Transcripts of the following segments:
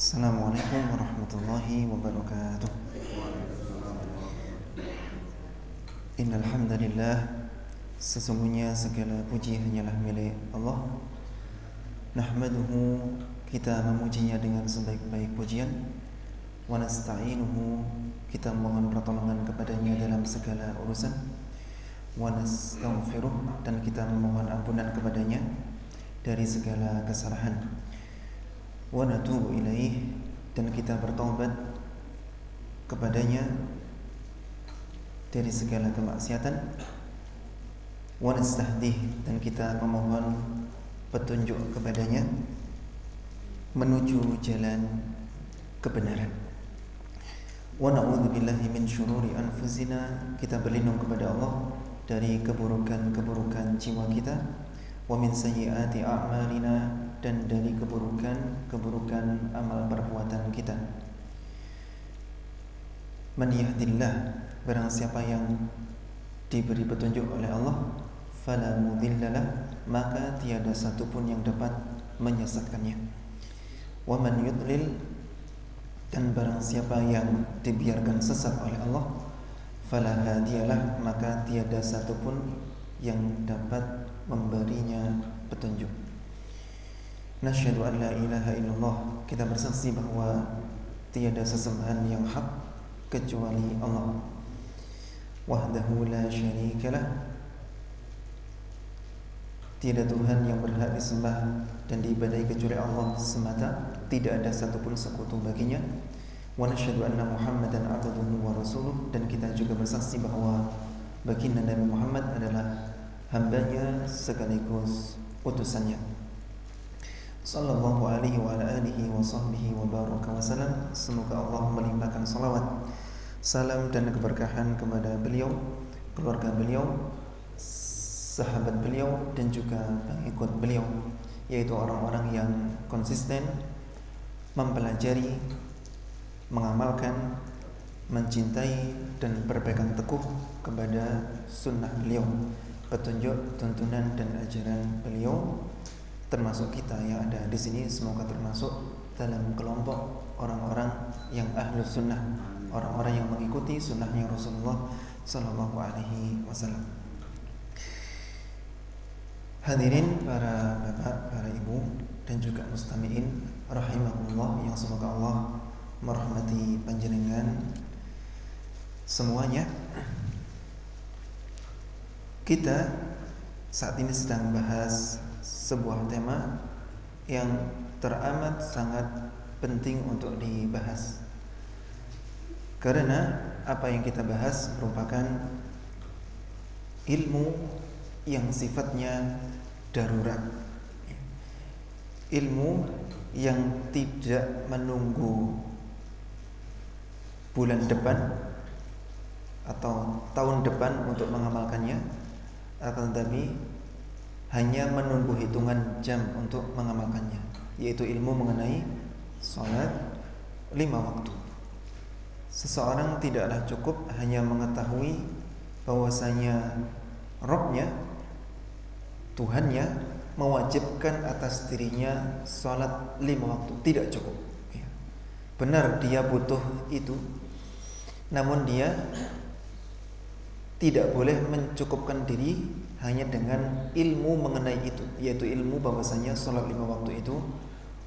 Assalamualaikum warahmatullahi wabarakatuh. Innal hamdalillah, sesungguhnya segala puji hanyalah milik Allah. Nahmaduhu, kita memujinya dengan sebaik-baik pujian. Wa nasta'inuhu, kita mohon pertolongan kepadanya dalam segala urusan. Wa nastaghfiruh, dan kita memohon ampunan kepadanya dari segala kesalahan. Wa natubu ilaih, dan kita bertaubat kepadanya dari segala kemaksiatan. Wa nastahdih, dan kita memohon petunjuk kepadanya menuju jalan kebenaran. Wa na'udzubillahi min syururi anfusina, kita berlindung kepada Allah dari keburukan-keburukan jiwa kita. Wa min sayyiati a'malina, dan dari keburukan amal perbuatan kita. Man yahdillah, barang siapa yang diberi petunjuk oleh Allah, fala mudhillalah, maka tiada satupun yang dapat menyesatkannya. Wa man yudlil, dan barang siapa yang dibiarkan sesat oleh Allah, fala hadiyalah, maka tiada satupun yang dapat memberinya petunjuk. Nasyhadu an la ilaha illallah, kita bersaksi bahwa tiada sesembahan yang hak kecuali Allah. Wahdahu la syarikalah, tiada Tuhan yang berhak disembah dan diibadahi kecuali Allah semata, tidak ada satupun sekutu baginya. Wa nasyhadu anna Muhammadan abduhu wa rasuluh, dan kita juga bersaksi bahwa baginda Nabi Muhammad adalah hambanya sekaligus utusannya. Sallallahu alaihi wa ala alihi wa sahbihi wa baraka wa salam. Semoga Allah melimpahkan salawat, salam dan keberkahan kepada beliau, keluarga beliau, sahabat beliau, dan juga pengikut beliau, yaitu orang-orang yang konsisten mempelajari, mengamalkan, mencintai, dan berpegang teguh kepada sunnah beliau, petunjuk, tuntunan, dan ajaran beliau. Termasuk kita yang ada di sini, semoga termasuk dalam kelompok orang-orang yang ahlus sunnah, orang-orang yang mengikuti sunnahnya Rasulullah Sallallahu Alaihi Wasallam. Hadirin para bapak, para ibu, dan juga mustami'in rahimahullah, yang semoga Allah merahmati panjenengan semuanya. Kita saat ini sedang bahas sebuah tema yang teramat sangat penting untuk dibahas, karena apa yang kita bahas merupakan ilmu yang sifatnya darurat, ilmu yang tidak menunggu bulan depan atau tahun depan untuk mengamalkannya, akan tetapi hanya menunggu hitungan jam untuk mengamalkannya, yaitu ilmu mengenai salat 5 waktu. Seseorang tidaklah cukup hanya mengetahui bahwasanya Rabbnya, Tuhannya, mewajibkan atas dirinya salat 5 waktu. Tidak cukup. Benar, dia butuh itu, namun dia tidak boleh mencukupkan diri hanya dengan ilmu mengenai itu, yaitu ilmu bahwasanya salat 5 waktu itu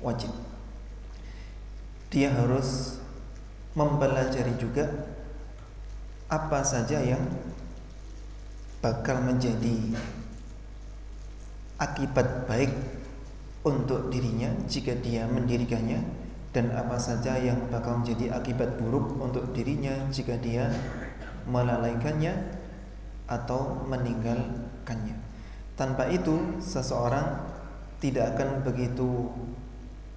wajib. Dia harus mempelajari juga apa saja yang bakal menjadi akibat baik untuk dirinya jika dia mendirikannya, dan apa saja yang bakal menjadi akibat buruk untuk dirinya jika dia melalaikannya atau meninggalkannya. Tanpa itu seseorang tidak akan begitu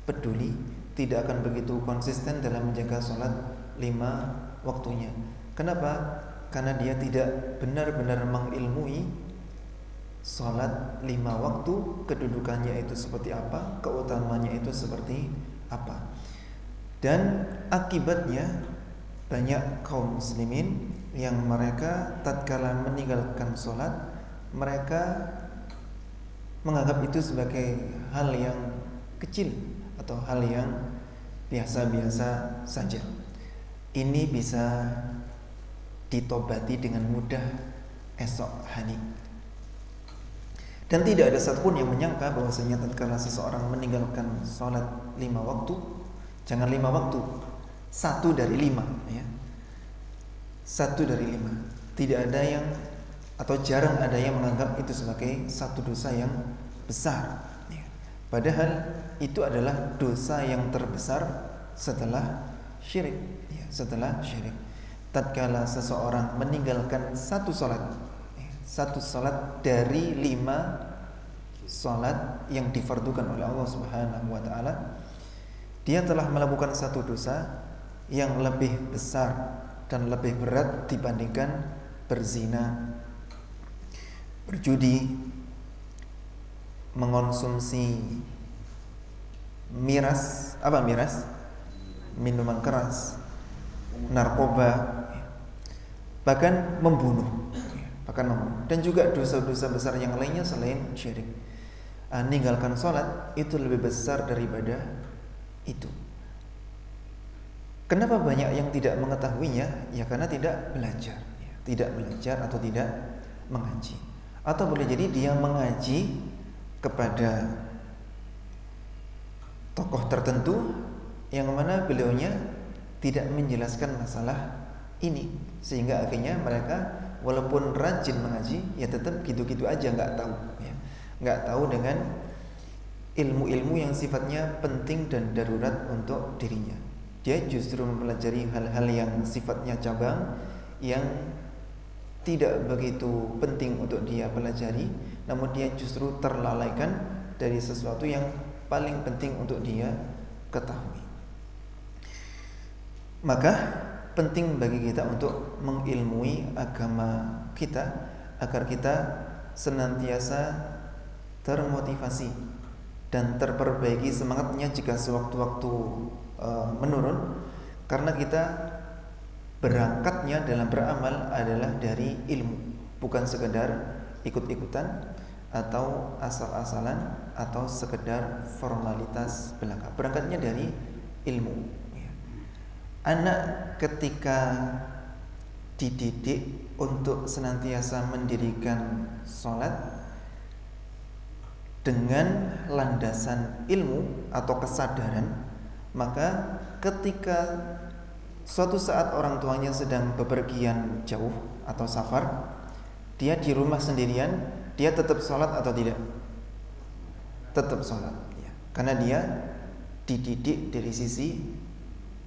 peduli, tidak akan begitu konsisten dalam menjaga sholat 5 waktunya. Kenapa? Karena dia tidak benar-benar mengilmui sholat 5 waktu, kedudukannya itu seperti apa, keutamanya itu seperti apa. Dan akibatnya banyak kaum muslimin yang mereka tatkala meninggalkan sholat, mereka menganggap itu sebagai hal yang kecil atau hal yang biasa-biasa saja. Ini bisa ditobati dengan mudah esok hari. Dan tidak ada satupun yang menyangka bahwasanya tatkala seseorang meninggalkan sholat 5 waktu, jangan 5 waktu, 1 dari 5 ya. 1 dari 5. Tidak ada yang atau jarang ada yang menganggap itu sebagai satu dosa yang besar ya. Padahal itu adalah dosa yang terbesar setelah syirik ya, setelah syirik. Tatkala seseorang meninggalkan satu sholat dari 5 sholat yang difardukan oleh Allah Subhanahu wa ta'ala, dia telah melakukan satu dosa yang lebih besar dan lebih berat dibandingkan berzina, berjudi, mengonsumsi miras, minuman keras, narkoba, bahkan membunuh, dan juga dosa-dosa besar yang lainnya selain syirik. Meninggalkan sholat itu lebih besar daripada itu. Kenapa banyak yang tidak mengetahuinya? Ya karena tidak belajar atau tidak mengaji. Atau boleh jadi dia mengaji kepada tokoh tertentu yang mana beliaunya tidak menjelaskan masalah ini, sehingga akhirnya mereka walaupun rajin mengaji ya tetap gitu-gitu aja, nggak tahu ya. Nggak tahu dengan ilmu-ilmu yang sifatnya penting dan darurat untuk dirinya. Dia justru mempelajari hal-hal yang sifatnya cabang, yang tidak begitu penting untuk dia pelajari, namun dia justru terlalaikan dari sesuatu yang paling penting untuk dia ketahui. Maka penting bagi kita untuk mengilmui agama kita agar kita senantiasa termotivasi dan terperbaiki semangatnya jika sewaktu-waktu menurun, karena kita berangkatnya dalam beramal adalah dari ilmu, bukan sekedar ikut-ikutan atau asal-asalan atau sekedar formalitas belaka. Berangkatnya dari ilmu. Anak ketika dididik untuk senantiasa mendirikan sholat dengan landasan ilmu atau kesadaran, maka ketika suatu saat orang tuanya sedang bepergian jauh atau safar, dia di rumah sendirian, dia tetap sholat atau tidak? Tetap sholat ya. Karena dia dididik dari sisi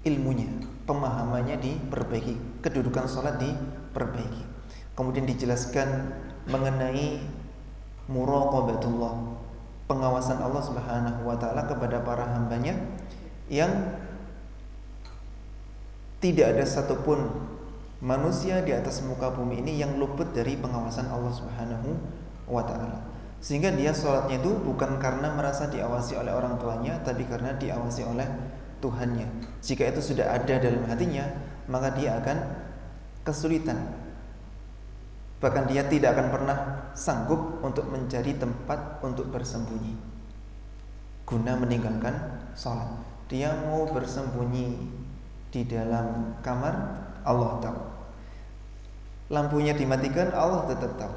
ilmunya, pemahamannya diperbaiki, kedudukan sholat diperbaiki. Kemudian dijelaskan mengenai muraqabatullah, pengawasan Allah Subhanahu wa ta'ala kepada para hambanya, yang tidak ada satupun manusia di atas muka bumi ini yang luput dari pengawasan Allah Subhanahu wa ta'ala. Sehingga dia sholatnya itu bukan karena merasa diawasi oleh orang tuanya, tapi karena diawasi oleh Tuhannya. Jika itu sudah ada dalam hatinya, maka dia akan kesulitan. Bahkan dia tidak akan pernah sanggup untuk mencari tempat untuk bersembunyi guna meninggalkan sholat. Dia mau bersembunyi di dalam kamar, Allah tahu. Lampunya dimatikan, Allah tetap tahu.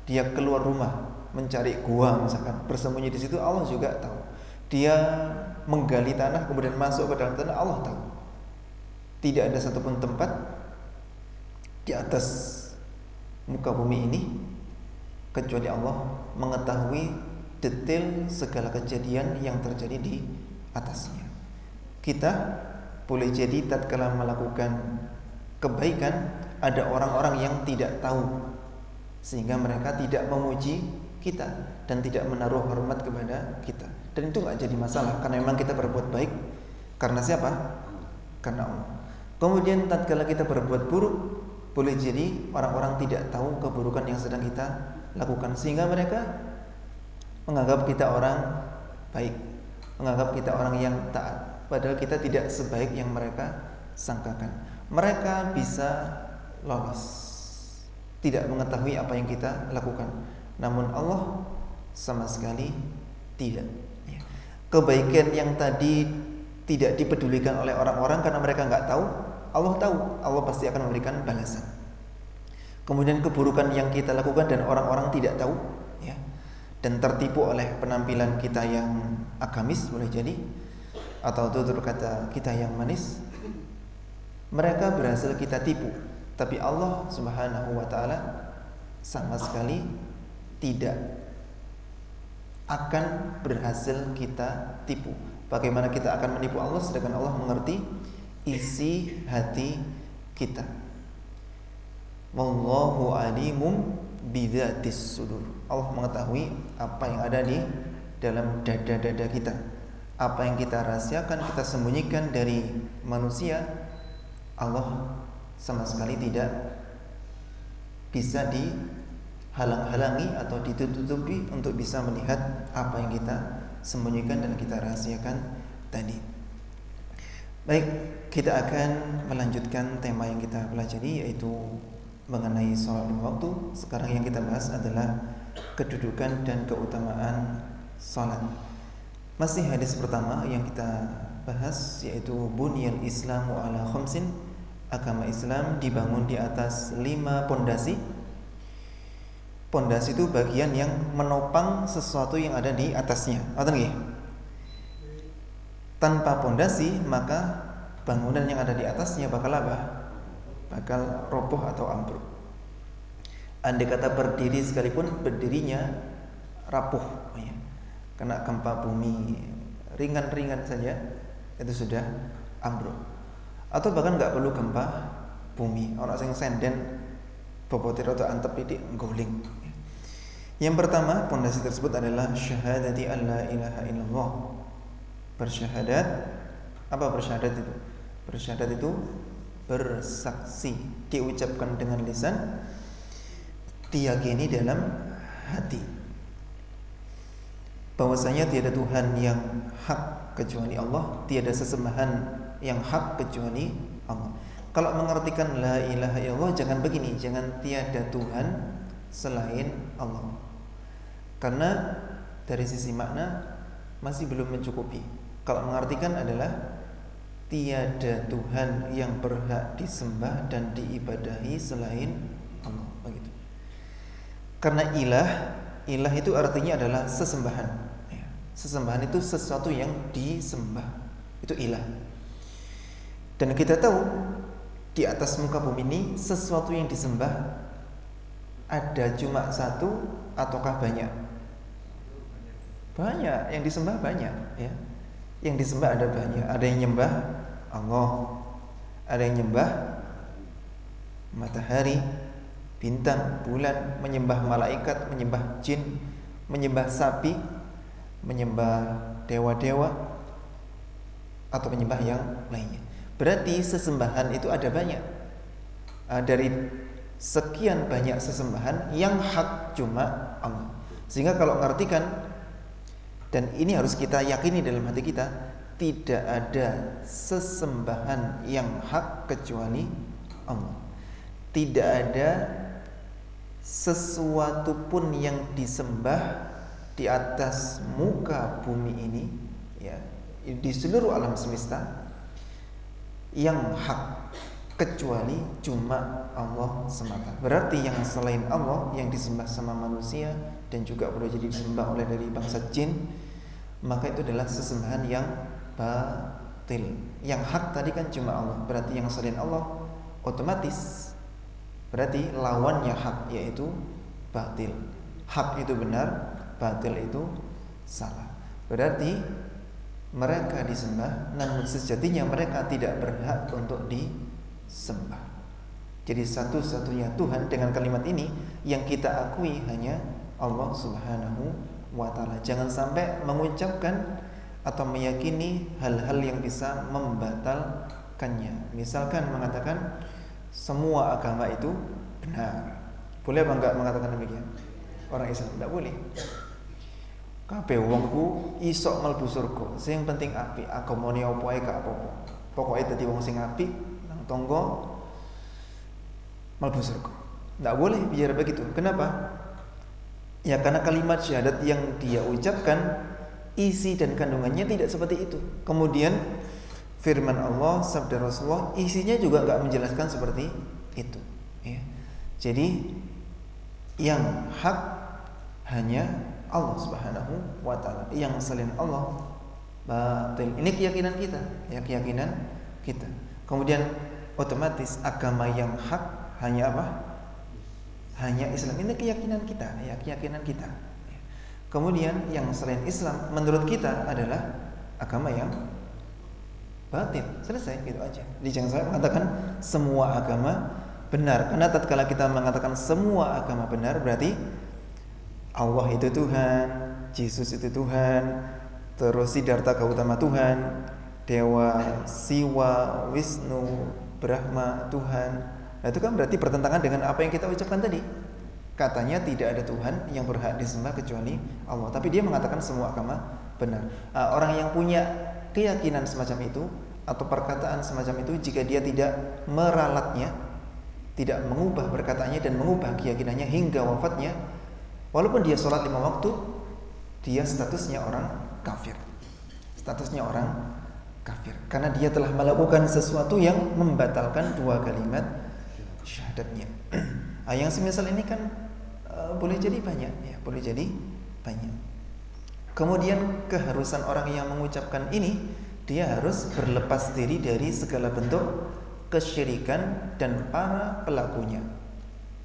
Dia keluar rumah mencari gua misalkan, bersembunyi di situ, Allah juga tahu. Dia menggali tanah kemudian masuk ke dalam tanah, Allah tahu. Tidak ada satupun tempat di atas muka bumi ini kecuali Allah mengetahui detail segala kejadian yang terjadi di atasnya. Kita boleh jadi tatkala melakukan kebaikan ada orang-orang yang tidak tahu, sehingga mereka tidak memuji kita dan tidak menaruh hormat kepada kita. Dan itu gak jadi masalah, karena memang kita berbuat baik. Karena siapa? Karena Allah. Kemudian tatkala kita berbuat buruk, boleh jadi orang-orang tidak tahu keburukan yang sedang kita lakukan, sehingga mereka menganggap kita orang baik, menganggap kita orang yang taat, padahal kita tidak sebaik yang mereka sangkakan. Mereka bisa lolos, tidak mengetahui apa yang kita lakukan, namun Allah sama sekali tidak. Kebaikan yang tadi tidak dipedulikan oleh orang-orang karena mereka nggak tahu, Allah tahu, Allah pasti akan memberikan balasan. Kemudian keburukan yang kita lakukan dan orang-orang tidak tahu, ya, dan tertipu oleh penampilan kita yang agamis boleh jadi, atau tutur kata kita yang manis, mereka berhasil kita tipu. Tapi Allah Subhanahu wa ta'ala sama sekali tidak akan berhasil kita tipu. Bagaimana kita akan menipu Allah sedangkan Allah mengerti isi hati kita. Wallahu alimum bidzatis sudur. Allah mengetahui apa yang ada di dalam dada-dada kita. Apa yang kita rahasiakan, kita sembunyikan dari manusia, Allah sama sekali tidak bisa dihalang-halangi atau ditutupi untuk bisa melihat apa yang kita sembunyikan dan kita rahasiakan tadi. Baik, kita akan melanjutkan tema yang kita pelajari, yaitu mengenai sholat lima waktu. Sekarang yang kita bahas adalah kedudukan dan keutamaan sholat. Masih hadis pertama yang kita bahas, yaitu bunyal islamu ala khamsin. Agama Islam dibangun di atas 5 pondasi. Pondasi itu bagian yang menopang sesuatu yang ada di atasnya. Tanpa pondasi maka bangunan yang ada di atasnya bakal apa? Bakal roboh atau ambruk. Andai kata berdiri sekalipun, berdirinya rapuh, ya. Kena gempa bumi ringan-ringan saja itu sudah ambruk. Atau bahkan nggak perlu gempa bumi, orang sing senden bobotir atau antep ini guling. Yang pertama, pondasi tersebut adalah syahadati alla ilaha illallah. Bersyahadat. Apa bersyahadat itu? Bersyahadat itu bersaksi, diucapkan dengan lisan, diyakini dalam hati bahwasanya tiada Tuhan yang hak kecuali Allah, tiada sesembahan yang hak kecuali Allah. Kalau mengartikan la ilaha illallah, jangan begini, jangan tiada Tuhan selain Allah, karena dari sisi makna masih belum mencukupi. Kalau mengartikan adalah tiada Tuhan yang berhak disembah dan diibadahi selain Allah, begitu. Karena ilah itu artinya adalah sesembahan, ya. Sesembahan itu sesuatu yang disembah, itu ilah. Dan kita tahu di atas muka bumi ini sesuatu yang disembah ada cuma satu ataukah banyak? Banyak, yang disembah banyak, ya. Yang disembah ada banyak. Ada yang nyembah Allah, ada yang nyembah matahari, bintang, bulan, menyembah malaikat, menyembah jin, menyembah sapi, menyembah dewa-dewa, atau menyembah yang lainnya. Berarti sesembahan itu ada banyak. Dari sekian banyak sesembahan, yang hak cuma Allah. Sehingga kalau mengartikan, dan ini harus kita yakini dalam hati kita, tidak ada sesembahan yang hak kecuali Allah. Tidak ada sesuatu pun yang disembah di atas muka bumi ini, ya, di seluruh alam semesta, yang hak kecuali cuma Allah semata. Berarti yang selain Allah, yang disembah sama manusia dan juga boleh jadi disembah oleh dari bangsa jin, maka itu adalah sesembahan yang batil. Yang hak tadi kan cuma Allah. Berarti yang selain Allah otomatis berarti lawannya hak, yaitu batil. Hak itu benar, batil itu salah. Berarti mereka disembah, namun sejatinya mereka tidak berhak untuk disembah. Jadi satu-satunya Tuhan dengan kalimat ini yang kita akui hanya Allah Subhanahu wa ta'ala. Jangan sampai mengucapkan atau meyakini hal-hal yang bisa membatalkannya. Misalkan mengatakan semua agama itu benar. Boleh apa enggak mengatakan demikian? Orang Islam tidak boleh. Kabeh wongku iso mlebu surga. Sing penting apik, agamane apa ae gak apa-apa. Pokoke dadi wong sing apik nang tangga mlebu surga. Tidak boleh bicara begitu. Kenapa? Ya karena kalimat syahadat yang dia ucapkan isi dan kandungannya tidak seperti itu. Kemudian firman Allah, sabda Rasulullah, isinya juga nggak menjelaskan seperti itu. Ya. Jadi yang hak hanya Allah Subhanahu wa Ta'ala. Yang selain Allah batil. Ini keyakinan kita, ya, keyakinan kita. Kemudian otomatis agama yang hak hanya apa? Hanya Islam. Ini keyakinan kita, ya, keyakinan kita. Kemudian yang selain Islam menurut kita adalah agama yang batil. Selesai, gitu aja. Jadi jangan saya mengatakan semua agama benar, karena tatkala kita mengatakan semua agama benar berarti Allah itu Tuhan, Yesus itu Tuhan, terus Siddhartha Gautama Tuhan, Dewa Siwa, Wisnu, Brahma Tuhan. Nah, itu kan berarti bertentangan dengan apa yang kita ucapkan tadi. Katanya tidak ada Tuhan yang berhak disembah kecuali Allah, tapi dia mengatakan semua agama benar. Orang yang punya keyakinan semacam itu atau perkataan semacam itu, jika dia tidak meralatnya, tidak mengubah perkataannya dan mengubah keyakinannya hingga wafatnya, walaupun dia sholat 5 waktu, dia statusnya orang kafir. Statusnya orang kafir karena dia telah melakukan sesuatu yang membatalkan 2 kalimat syahadatnya. Yang semisal ini kan boleh jadi banyak, ya, boleh jadi banyak. Kemudian keharusan orang yang mengucapkan ini, dia harus berlepas diri dari segala bentuk kesyirikan dan para pelakunya.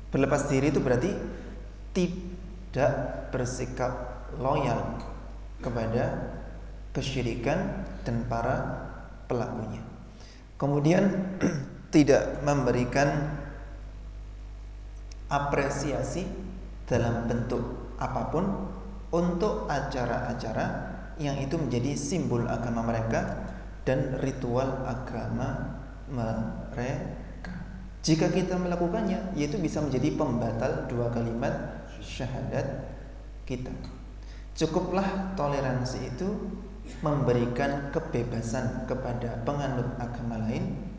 Berlepas diri itu berarti tidak bersikap loyal kepada kesyirikan dan para pelakunya. Kemudian tidak memberikan apresiasi dalam bentuk apapun untuk acara-acara yang itu menjadi simbol agama mereka dan ritual agama mereka. Jika kita melakukannya, yaitu bisa menjadi pembatal 2 kalimat syahadat kita. Cukuplah toleransi itu memberikan kebebasan kepada penganut agama lain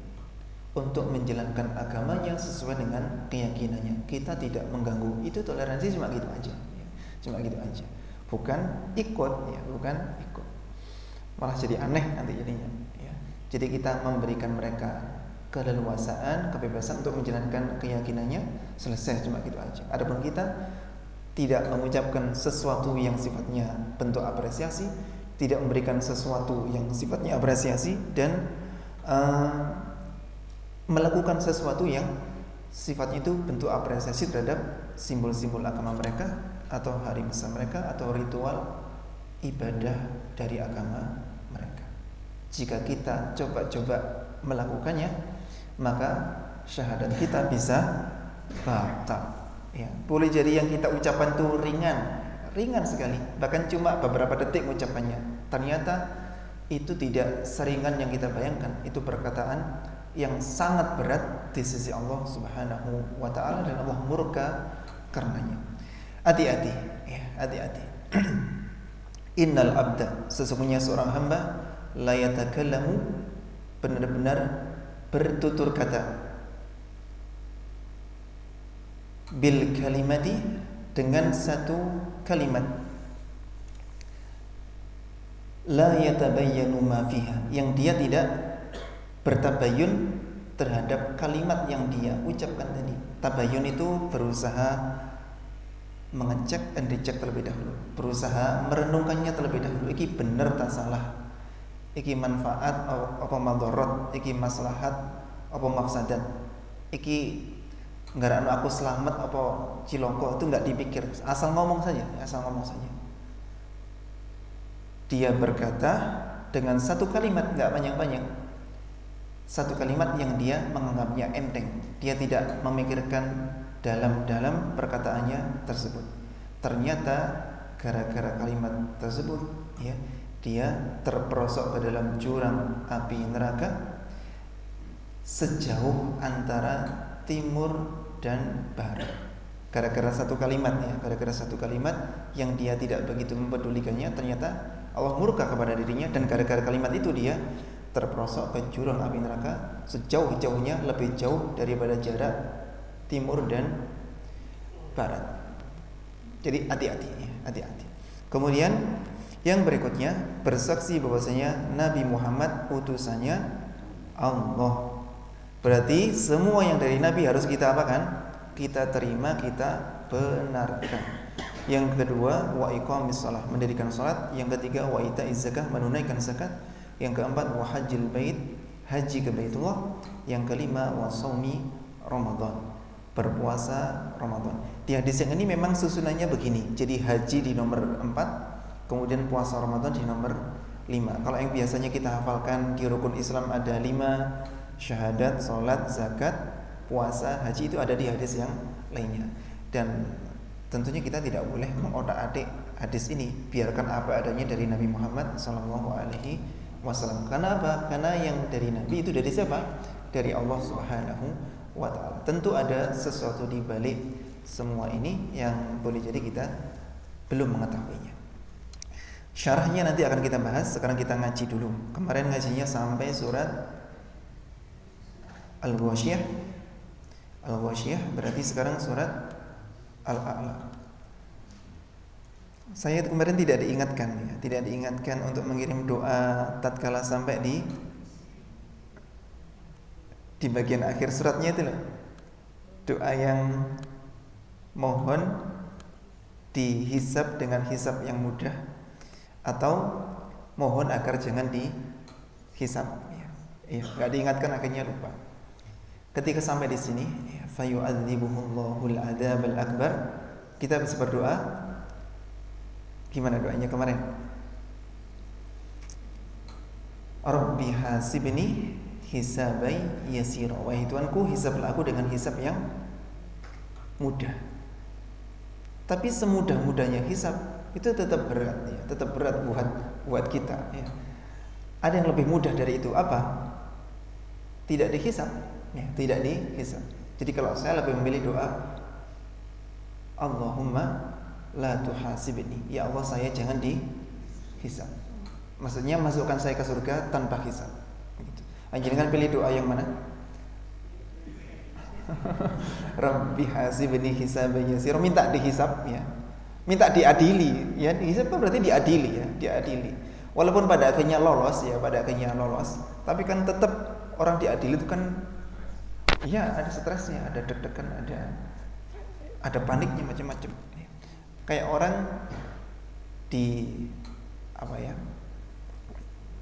untuk menjalankan agamanya sesuai dengan keyakinannya. Kita tidak mengganggu. Itu toleransi cuma gitu aja, ya. Cuma gitu aja. Bukan ikut, ya, bukan ikut. Malah jadi aneh nanti jadinya, ya. Jadi kita memberikan mereka keleluasaan, kebebasan untuk menjalankan keyakinannya, selesai, cuma gitu aja. Adapun kita tidak mengucapkan sesuatu yang sifatnya bentuk apresiasi, tidak memberikan sesuatu yang sifatnya apresiasi, dan melakukan sesuatu yang sifatnya itu bentuk apresiasi terhadap simbol-simbol agama mereka atau hari besar mereka atau ritual ibadah dari agama mereka. Jika kita coba-coba melakukannya, maka syahadat kita bisa batal. Ya, boleh jadi yang kita ucapkan itu ringan sekali, bahkan cuma beberapa detik mengucapkannya. Ternyata itu tidak seringan yang kita bayangkan. Itu perkataan yang sangat berat di sisi Allah Subhanahu wa Ta'ala, dan Allah murka karenanya. Hati-hati, ya, hati-hati. Innal abda, sesungguhnya seorang hamba, la yatakallamu, benar-benar bertutur kata, bil kalimati, dengan satu kalimat, la yatabayyanu ma fiha, yang dia tidak bertabayun terhadap kalimat yang dia ucapkan tadi. Tabayun itu berusaha mengecek dan dicek terlebih dahulu, berusaha merenungkannya terlebih dahulu. Iki bener tak salah, iki manfaat apa madharat, iki maslahat apa mafsadat, iki nggarano aku selamat apa ciloko, itu enggak dipikir, asal ngomong saja, asal ngomong saja. Dia berkata dengan satu kalimat, enggak panjang-panjang, satu kalimat yang dia menganggapnya enteng. Dia tidak memikirkan dalam perkataannya tersebut. Ternyata gara-gara kalimat tersebut, ya, dia terperosok ke dalam jurang api neraka sejauh antara timur dan barat. Gara-gara satu kalimat, ya, gara-gara satu kalimat yang dia tidak begitu mempedulikannya, ternyata Allah murka kepada dirinya, dan gara-gara kalimat itu dia terperosok ke jurang api neraka sejauh-jauhnya, lebih jauh daripada jarak timur dan barat. Jadi hati-hati, ya, hati-hati. Kemudian Yang berikutnya, bersaksi bahwasanya Nabi Muhammad utusannya Allah. Berarti semua yang dari Nabi harus kita apakan? Kita terima, kita benarkan. Yang kedua, wa iqamis shalah, mendirikan salat. Yang ketiga, wa itaiz zakah, menunaikan zakat. Yang keempat, wa hajjil bait, haji ke Baitullah. Yang kelima, wa shaumi Ramadan, berpuasa Ramadan. Di hadis yang ini memang susunannya begini. Jadi haji di nomor 4, kemudian puasa Ramadan di nomor 5. Kalau yang biasanya kita hafalkan di rukun Islam ada 5, syahadat, salat, zakat, puasa, haji, itu ada di hadis yang lainnya. Dan tentunya kita tidak boleh mengotak-atik hadis ini. Biarkan apa adanya dari Nabi Muhammad SAW. Karena apa? Karena yang dari Nabi itu dari siapa? Dari Allah Subhanahu wa ta'ala. Tentu ada sesuatu di balik semua ini yang boleh jadi kita belum mengetahuinya. Syarahnya nanti akan kita bahas. Sekarang kita ngaji dulu. Kemarin ngajinya sampai surat Al-Ghasyiyah. Al-Ghasyiyah berarti sekarang surat Al-A'la. Saya kemarin tidak diingatkan untuk mengirim doa tatkala sampai di bagian akhir suratnya itu loh. Doa yang mohon dihisab dengan hisab yang mudah, atau mohon agar jangan dihisab. Ya, enggak diingatkan akhirnya lupa. Ketika sampai di sini, fayu'adzibuhullahul adzabal akbar, kita bisa berdoa. Gimana doanya kemarin? Rabbi hasibni hisabai yasira, wahai Tuhanku, hisablah aku dengan hisab yang mudah. Tapi semudah-mudahnya hisab itu tetap berat, ya, tetap berat buat kita, ya. Ada yang lebih mudah dari itu, apa? Tidak dihisab, ya, tidak dihisab. Jadi kalau saya lebih memilih doa Allahumma la tuhasibni, ya Allah saya jangan dihisab. Maksudnya masukkan saya ke surga tanpa hisab. Begitu. Jangan pilih doa yang mana? Rabbi hasibni hisaban yasir, minta dihisab, ya. Minta diadili, ya. Dihisab kan berarti diadili, ya, diadili. Walaupun pada akhirnya lolos, ya, tapi kan tetap orang diadili itu kan ya ada stresnya, ada deg-degan, ada paniknya, macam-macam. Kayak orang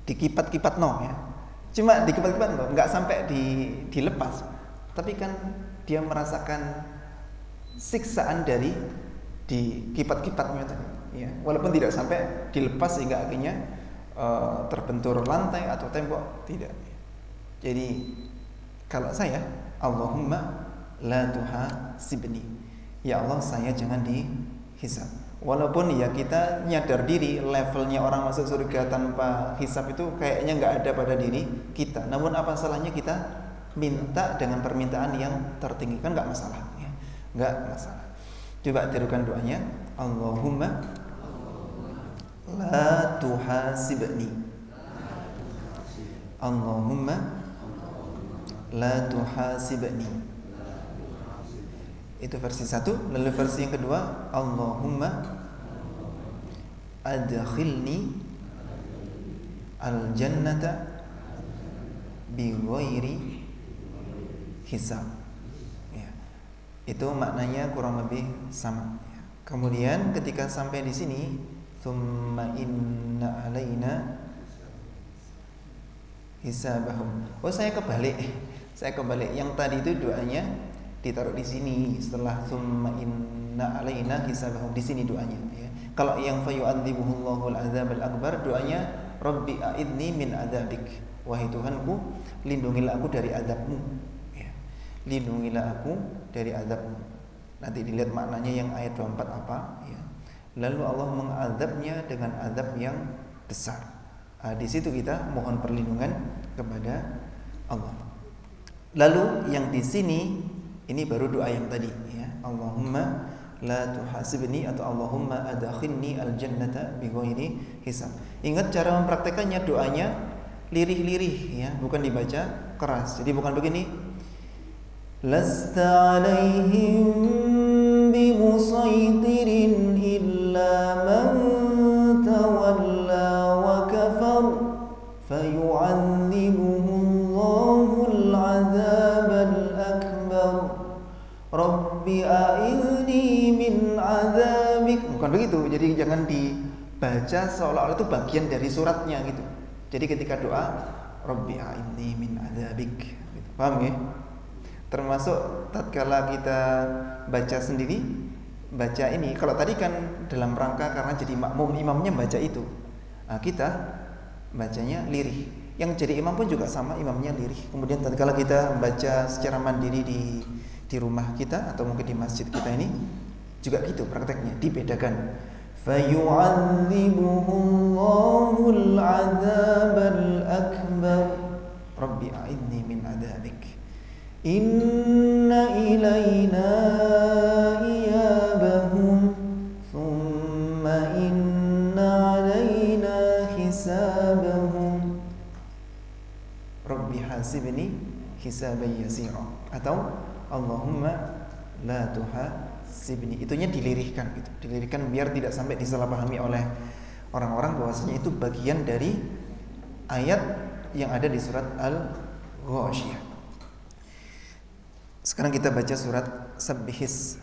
dikipat-kipat ya. Cuma dikipat-kipat enggak sampai dilepas. Tapi kan dia merasakan siksaan dari dikipat-kipatnya tadi, ya. Walaupun tidak sampai dilepas sehingga akhirnya terbentur lantai atau tembok, tidak. Jadi kalau saya, Allahumma la tuhasibni, ya Allah saya jangan dihisab. Walaupun ya kita nyadar diri levelnya orang masuk surga tanpa hisab itu kayaknya nggak ada pada diri kita. Namun apa salahnya kita minta dengan permintaan yang tertinggi, kan nggak masalah, ya. Nggak masalah. Coba tirukan doanya, Allahumma la tuhasibni, Allahumma la tuhasibni. Itu versi 1. Lalu versi yang kedua, Allahumma adkhilni al-jannata bighairi hisab, ya. Itu maknanya kurang lebih sama, ya. Kemudian ketika sampai di sini, tsumma inna alaina hisabahum. Saya kebalik. Yang tadi itu doanya ditaruh di sini setelah tsumma inna alaina hisabahum, di sini doanya, ya. Kalau yang fayu'adzibuhullahul adzabal akbar, doanya Rabbi a'idni min adzabik, wahai Tuhanku lindungilah aku dari azabmu, ya. Lindungilah aku dari azabmu. Nanti dilihat maknanya yang ayat 24 apa, ya. Lalu Allah mengazabnya dengan azab yang besar. Di situ kita mohon perlindungan kepada Allah. Lalu yang di sini ini baru doa yang tadi, ya. Allahumma la tuhasibni atau Allahumma adkhilni al-jannata bighairi hisab. Ingat cara mempraktekannya, doanya lirih-lirih, ya, bukan dibaca keras. Jadi bukan begini. Lasta alaihim bimusaytirin illa man tawalla a'idni min adzabik. Bukan begitu. Jadi jangan dibaca seolah-olah itu bagian dari suratnya gitu. Jadi ketika doa Rabbi a'idni min adzabik gitu. Paham ya? Termasuk tatkala kita baca sendiri, baca ini, kalau tadi kan dalam rangka karena jadi makmum, imamnya baca itu. Nah, kita bacanya lirih. Yang jadi imam pun juga sama, imamnya lirih. Kemudian tatkala kita baca secara mandiri di rumah kita atau mungkin di masjid kita ini juga gitu prakteknya, dibedakan. Fayu'adzibuhumul 'adzabal akbar. Rabbi a'idni min adzabik. Inna ilaina iyabahum thumma inna alaina hisabahum. Rabbi hasibni hisaban yasira. Atau Allahumma la tuhasibni. Itunya dilirihkan gitu. Dilirihkan biar tidak sampai disalahpahami oleh orang-orang bahwasanya itu bagian dari ayat yang ada di surat Al-Ghasyiyah. Sekarang kita baca surat Sabbihis.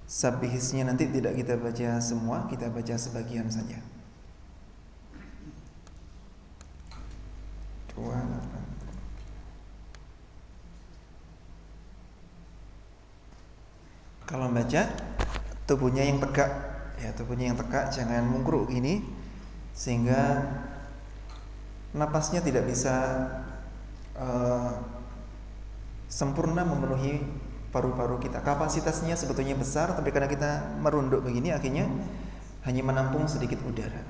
Sabbihisnya nanti tidak kita baca semua, kita baca sebagian saja. 28. Kalau baca tubuhnya yang tegak, ya tubuhnya yang tegak, jangan mungkruk gini sehingga napasnya tidak bisa sempurna memenuhi paru-paru kita. Kapasitasnya sebetulnya besar, tapi karena kita merunduk begini akhirnya hanya menampung sedikit udara.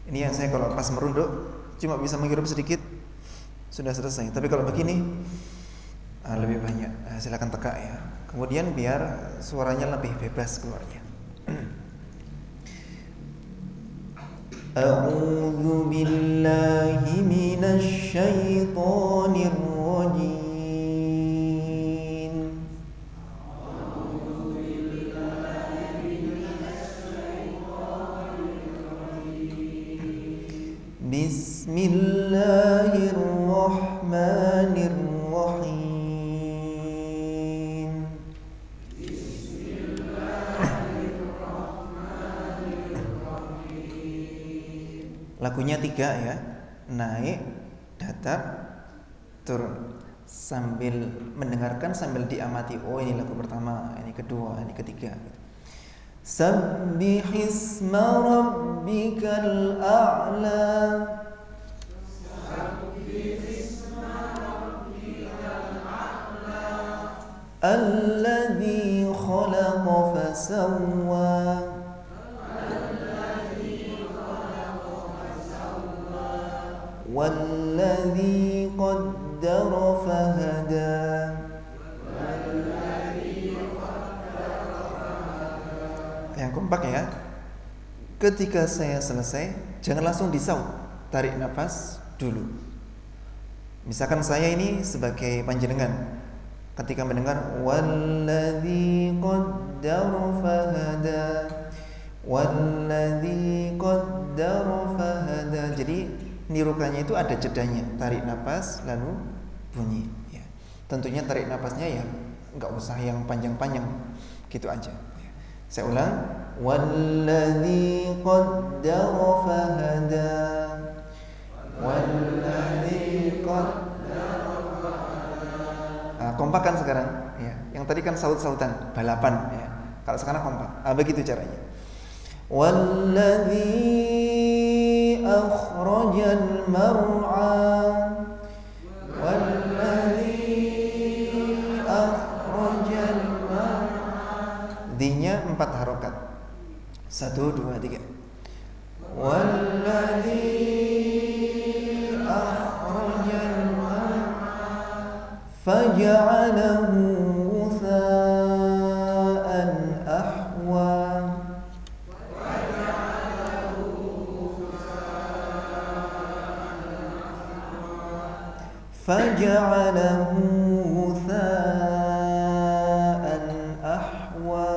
Ini yang saya kalau pas merunduk cuma bisa menghirup sedikit sudah selesai. Tapi kalau begini lebih banyak. Silakan tegak ya. Kemudian biar suaranya lebih bebas keluarnya. A'udzu billahi minasy syaithanir rajim. A'udzu billahi minasy syaithanir rajim. Bismillahirrahmanirrahim. Lagunya 3 ya, naik, datar, turun. Sambil mendengarkan, sambil diamati. Oh ini lagu pertama, ini kedua, ini ketiga. Sabbihisma rabbikal a'la. Sabbihisma rabbikal a'la. Alladzi khalaqa fasawwa. Walladzi qaddara fahada. Yang kompak ya. Ketika saya selesai, jangan langsung disaut, tarik nafas dulu. Misalkan saya ini sebagai panjenengan, ketika mendengar walladzi qaddara fahada, walladzi qaddara fahada, jadi nirukannya itu ada jedanya, tarik napas lalu bunyi ya. Tentunya tarik napasnya ya enggak usah yang panjang-panjang, gitu aja ya. Saya ulang, walladzi qaddara fahada, walladzi qaddara fahada. Kompakan sekarang ya. Yang tadi kan saut-sautan, balapan ya. Kalau sekarang kompak. Begitu caranya. Walladzi akhrajal mar'a, walladzi akhrajal mar'a. Dinya 4 harokat. 1, 2, 3. Walladzi akhrajal mar'a faj'alahu ghutha'an ahwa. Faj'alahu ghutha'an ahwa.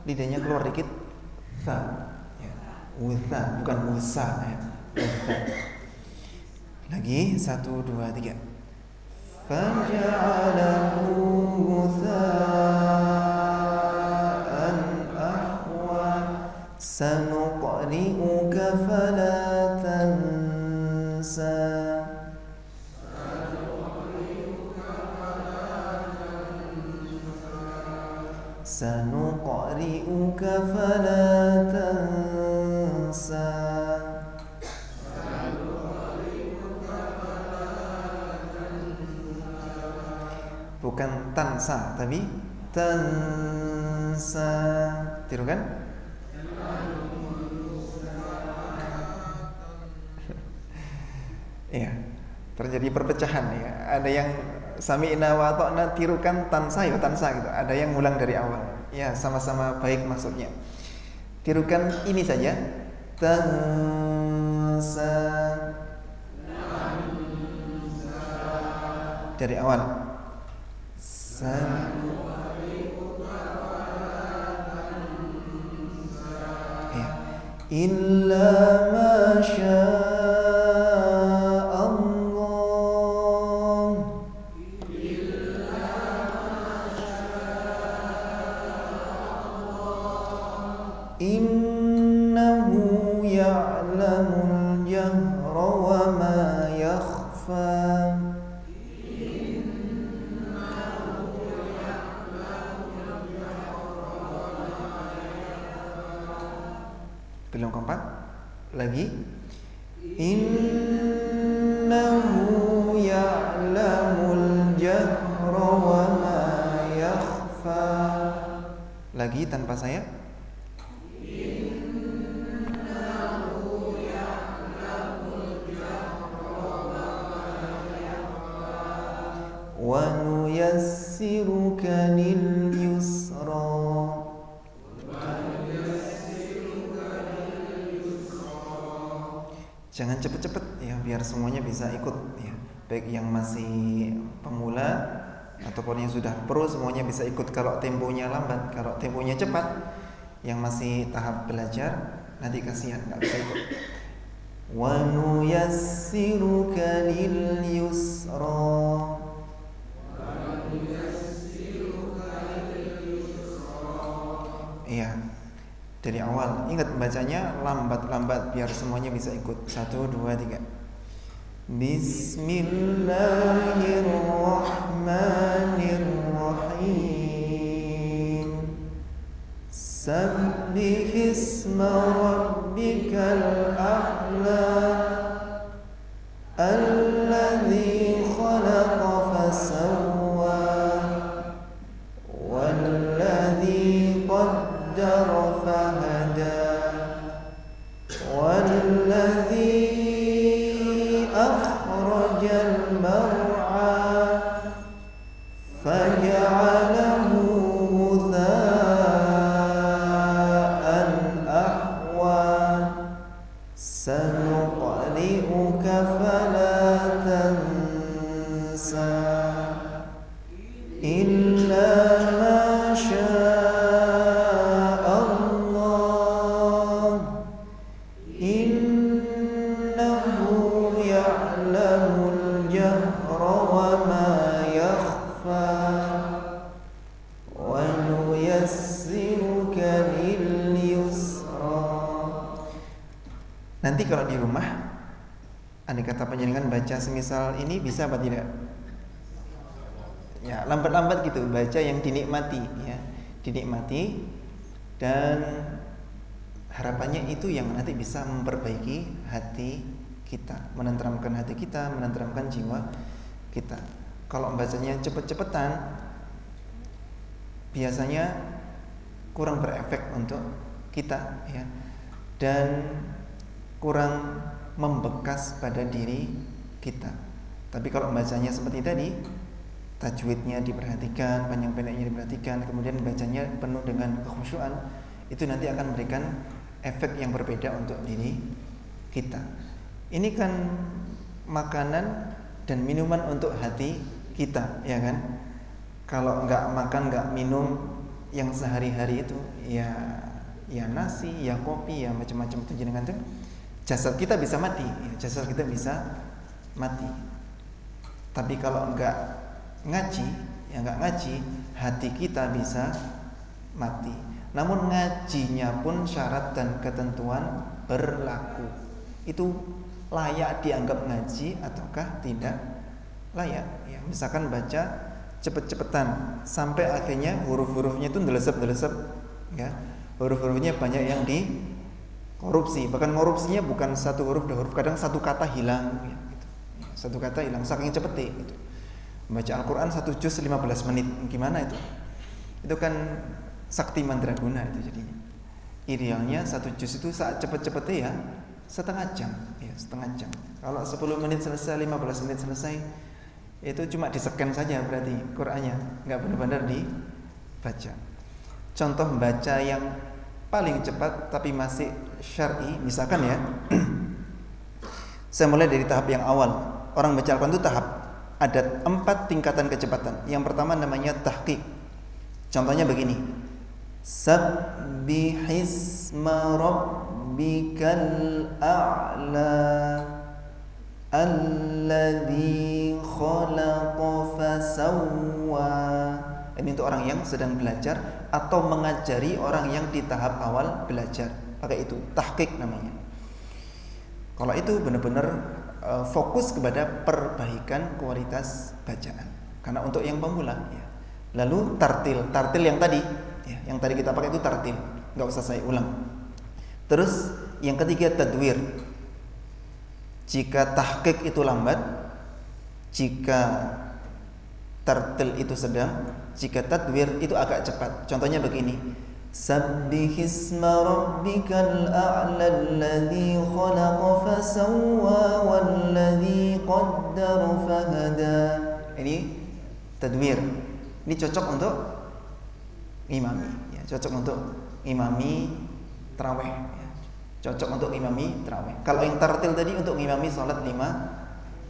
Lidahnya keluar dikit. Fa ya. Wutha, bukan wusa ya. Wutha. Lagi 1, 2, 3. Faja'alahu ghutha'an ahwa sanuqri'uka fala tansa sanuqri'uka fala tansa. Bukan tansa tapi tansa. Tiru kan? Iya, terjadi perpecahan ya. Ada yang sami'na wa ata'na tirukan tansa ya tansa gitu. Ada yang ngulang dari awal. Ya, sama-sama baik maksudnya. Tirukan ini saja. Tansa. Dari awal. Ya. Illa ma syaa Allah. Innahu ya'lamul jahra wa ma yakhfa. Belum keempat lagi. Innahu ya'lamul jahra wa ma yakhfa. Lagi tanpa saya. Innahu ya'lamul jahra wa ma yakhfa. Wa nuyassiruka lil yusra. Jangan cepet-cepet ya, biar semuanya bisa ikut ya. Baik yang masih pemula ataupun yang sudah pro, semuanya bisa ikut. Kalau temponya lambat, kalau temponya cepat, yang masih tahap belajar nanti kasihan nggak bisa ikut. Wa nuyassiruka lil yusra. Iya. Dari awal, ingat bacanya lambat-lambat biar semuanya bisa ikut. 1, 2, 3. Bismillahirrahmanirrahim. Sabbihisma rabbikal a'la. Alladzi khalaqa fasawwa. Walladzi qaddara فهدى والذي أخرج المرعى فجعله غثاء أحوى سنقرئك فلا تنسى إلا ما شاء Nanti kalau di rumah andai kata penjenengan baca semisal ini bisa apa tidak? Ya, lambat-lambat gitu, baca yang dinikmati ya. Dinikmati dan harapannya itu yang nanti bisa memperbaiki hati kita, menenteramkan hati kita, menenteramkan jiwa kita. Kalau bacanya cepet-cepetan biasanya kurang berefek untuk kita ya. Dan kurang membekas pada diri kita. Tapi kalau bacanya seperti tadi, tajwidnya diperhatikan, panjang pendeknya diperhatikan, kemudian bacanya penuh dengan kekhusyuan, itu nanti akan memberikan efek yang berbeda untuk diri kita. Ini kan makanan dan minuman untuk hati kita, ya kan? Kalau nggak makan, nggak minum yang sehari-hari itu, ya ya nasi, ya kopi, ya macam-macam itu jenengan tuh, jasad kita bisa mati, ya, jasad kita bisa mati. Tapi kalau enggak ngaji, hati kita bisa mati. Namun ngajinya pun syarat dan ketentuan berlaku. Itu layak dianggap ngaji ataukah tidak layak? Ya, misalkan baca cepet-cepetan sampai akhirnya huruf-hurufnya itu ndelesep-ndelesep, ya. Huruf-hurufnya banyak yang dikorupsi. Bahkan korupsinya bukan satu huruf, dua huruf, kadang satu kata hilang, ya, gitu. Satu kata hilang saking cepetnya gitu. Membaca Al-Quran 1 juz 15 menit, gimana itu? Itu kan sakti mandraguna itu jadinya. Idealnya 1 juz itu saat cepet-cepetnya ya setengah jam. Kalau 10 menit selesai, 15 menit selesai, itu cuma di-scan saja berarti Qur'annya, nggak benar-benar dibaca. Contoh baca yang paling cepat tapi masih syar'i, misalkan ya, saya mulai dari tahap yang awal. Orang baca Al-Quran itu tahap, ada 4 tingkatan kecepatan. Yang pertama namanya tahqiq. Contohnya begini, Sabbihisma rabbikal a'la alladzi khalaqa fasawwa. Ini untuk orang yang sedang belajar atau mengajari orang yang di tahap awal belajar. Pakai itu, tahqiq namanya. Kalau itu benar-benar fokus kepada perbaikan kualitas bacaan. Karena untuk yang pemula ya. Lalu tartil yang tadi ya, yang tadi kita pakai itu tartil, enggak usah saya ulang. Terus yang ketiga tadwir. Jika tahqiq itu lambat, jika tartil itu sedang, jika tadwir itu agak cepat. Contohnya begini, Sabbihisma rabbikal a'la alladzi khalaqa fasawwa walladzi qaddara fahada. Ini tadwir. Ini cocok untuk imami ya, cocok untuk imami tarawih ya. Cocok untuk imami tarawih. Kalau yang tartil tadi untuk imami salat 5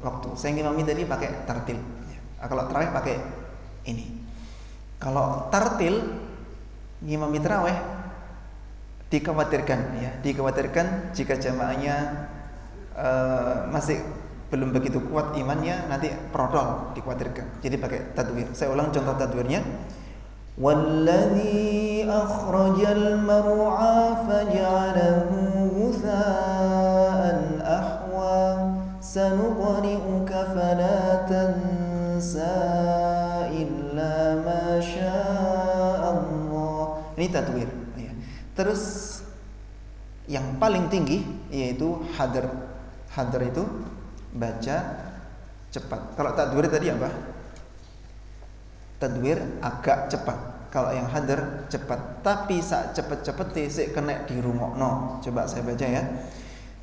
waktu. Saya imami tadi pakai tartil ya. Kalau tarawih pakai ini. Kalau tartil imami tarawih dikhawatirkan jika jamaahnya masih belum begitu kuat imannya, nanti prodol, dikhawatirkan. Jadi pakai tadwir. Saya ulang contoh tadwirnya. Walladzi akhrajal mar'a faj'alahu ghutha'an ahwa sanuqri'uka fala tansa illa ma sya'allah. Ini tadwir ya. Terus yang paling tinggi yaitu hadar. Hadar itu baca cepat. Kalau tadwir tadi apa? Tadwir agak cepat. Kalau yang hadar cepat. Tapi saat cepet-cepet sik kena dirungokno. Coba saya baca ya.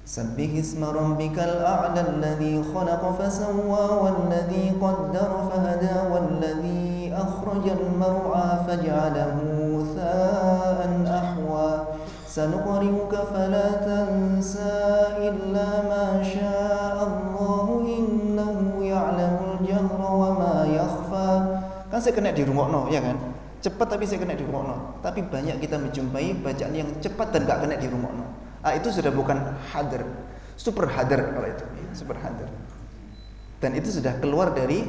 Sabbihisma rabbikal a'la alladzi khalaqa fasawwa walladzi qaddara fahada walladzi akhrajal mar'a faj'alahu tha'an ahwa sanuqri'uka fala tansa illa ma sya'allahu innahu ya'lamul jahra wa ma yakhfa. Kan saya kena dirungokno ya kan? Cepat tapi saya kena dirungokno. Tapi banyak kita menjumpai bacaan yang cepat dan enggak kena dirungokno. Itu sudah bukan hadar, super hadar kalau itu, ya, super hadar. Dan itu sudah keluar dari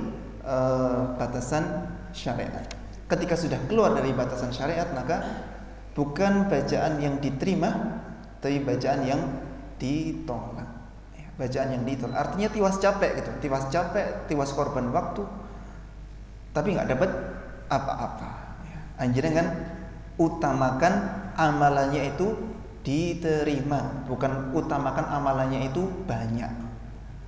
batasan syariat. Ketika sudah keluar dari batasan syariat, maka bukan bacaan yang diterima, tapi bacaan yang ditolak. Ya, bacaan yang ditolak. Artinya tiwas capek gitu, tiwas korban waktu, tapi nggak dapat apa-apa. Ya, anjir kan utamakan amalannya itu diterima, bukan utamakan amalannya itu banyak.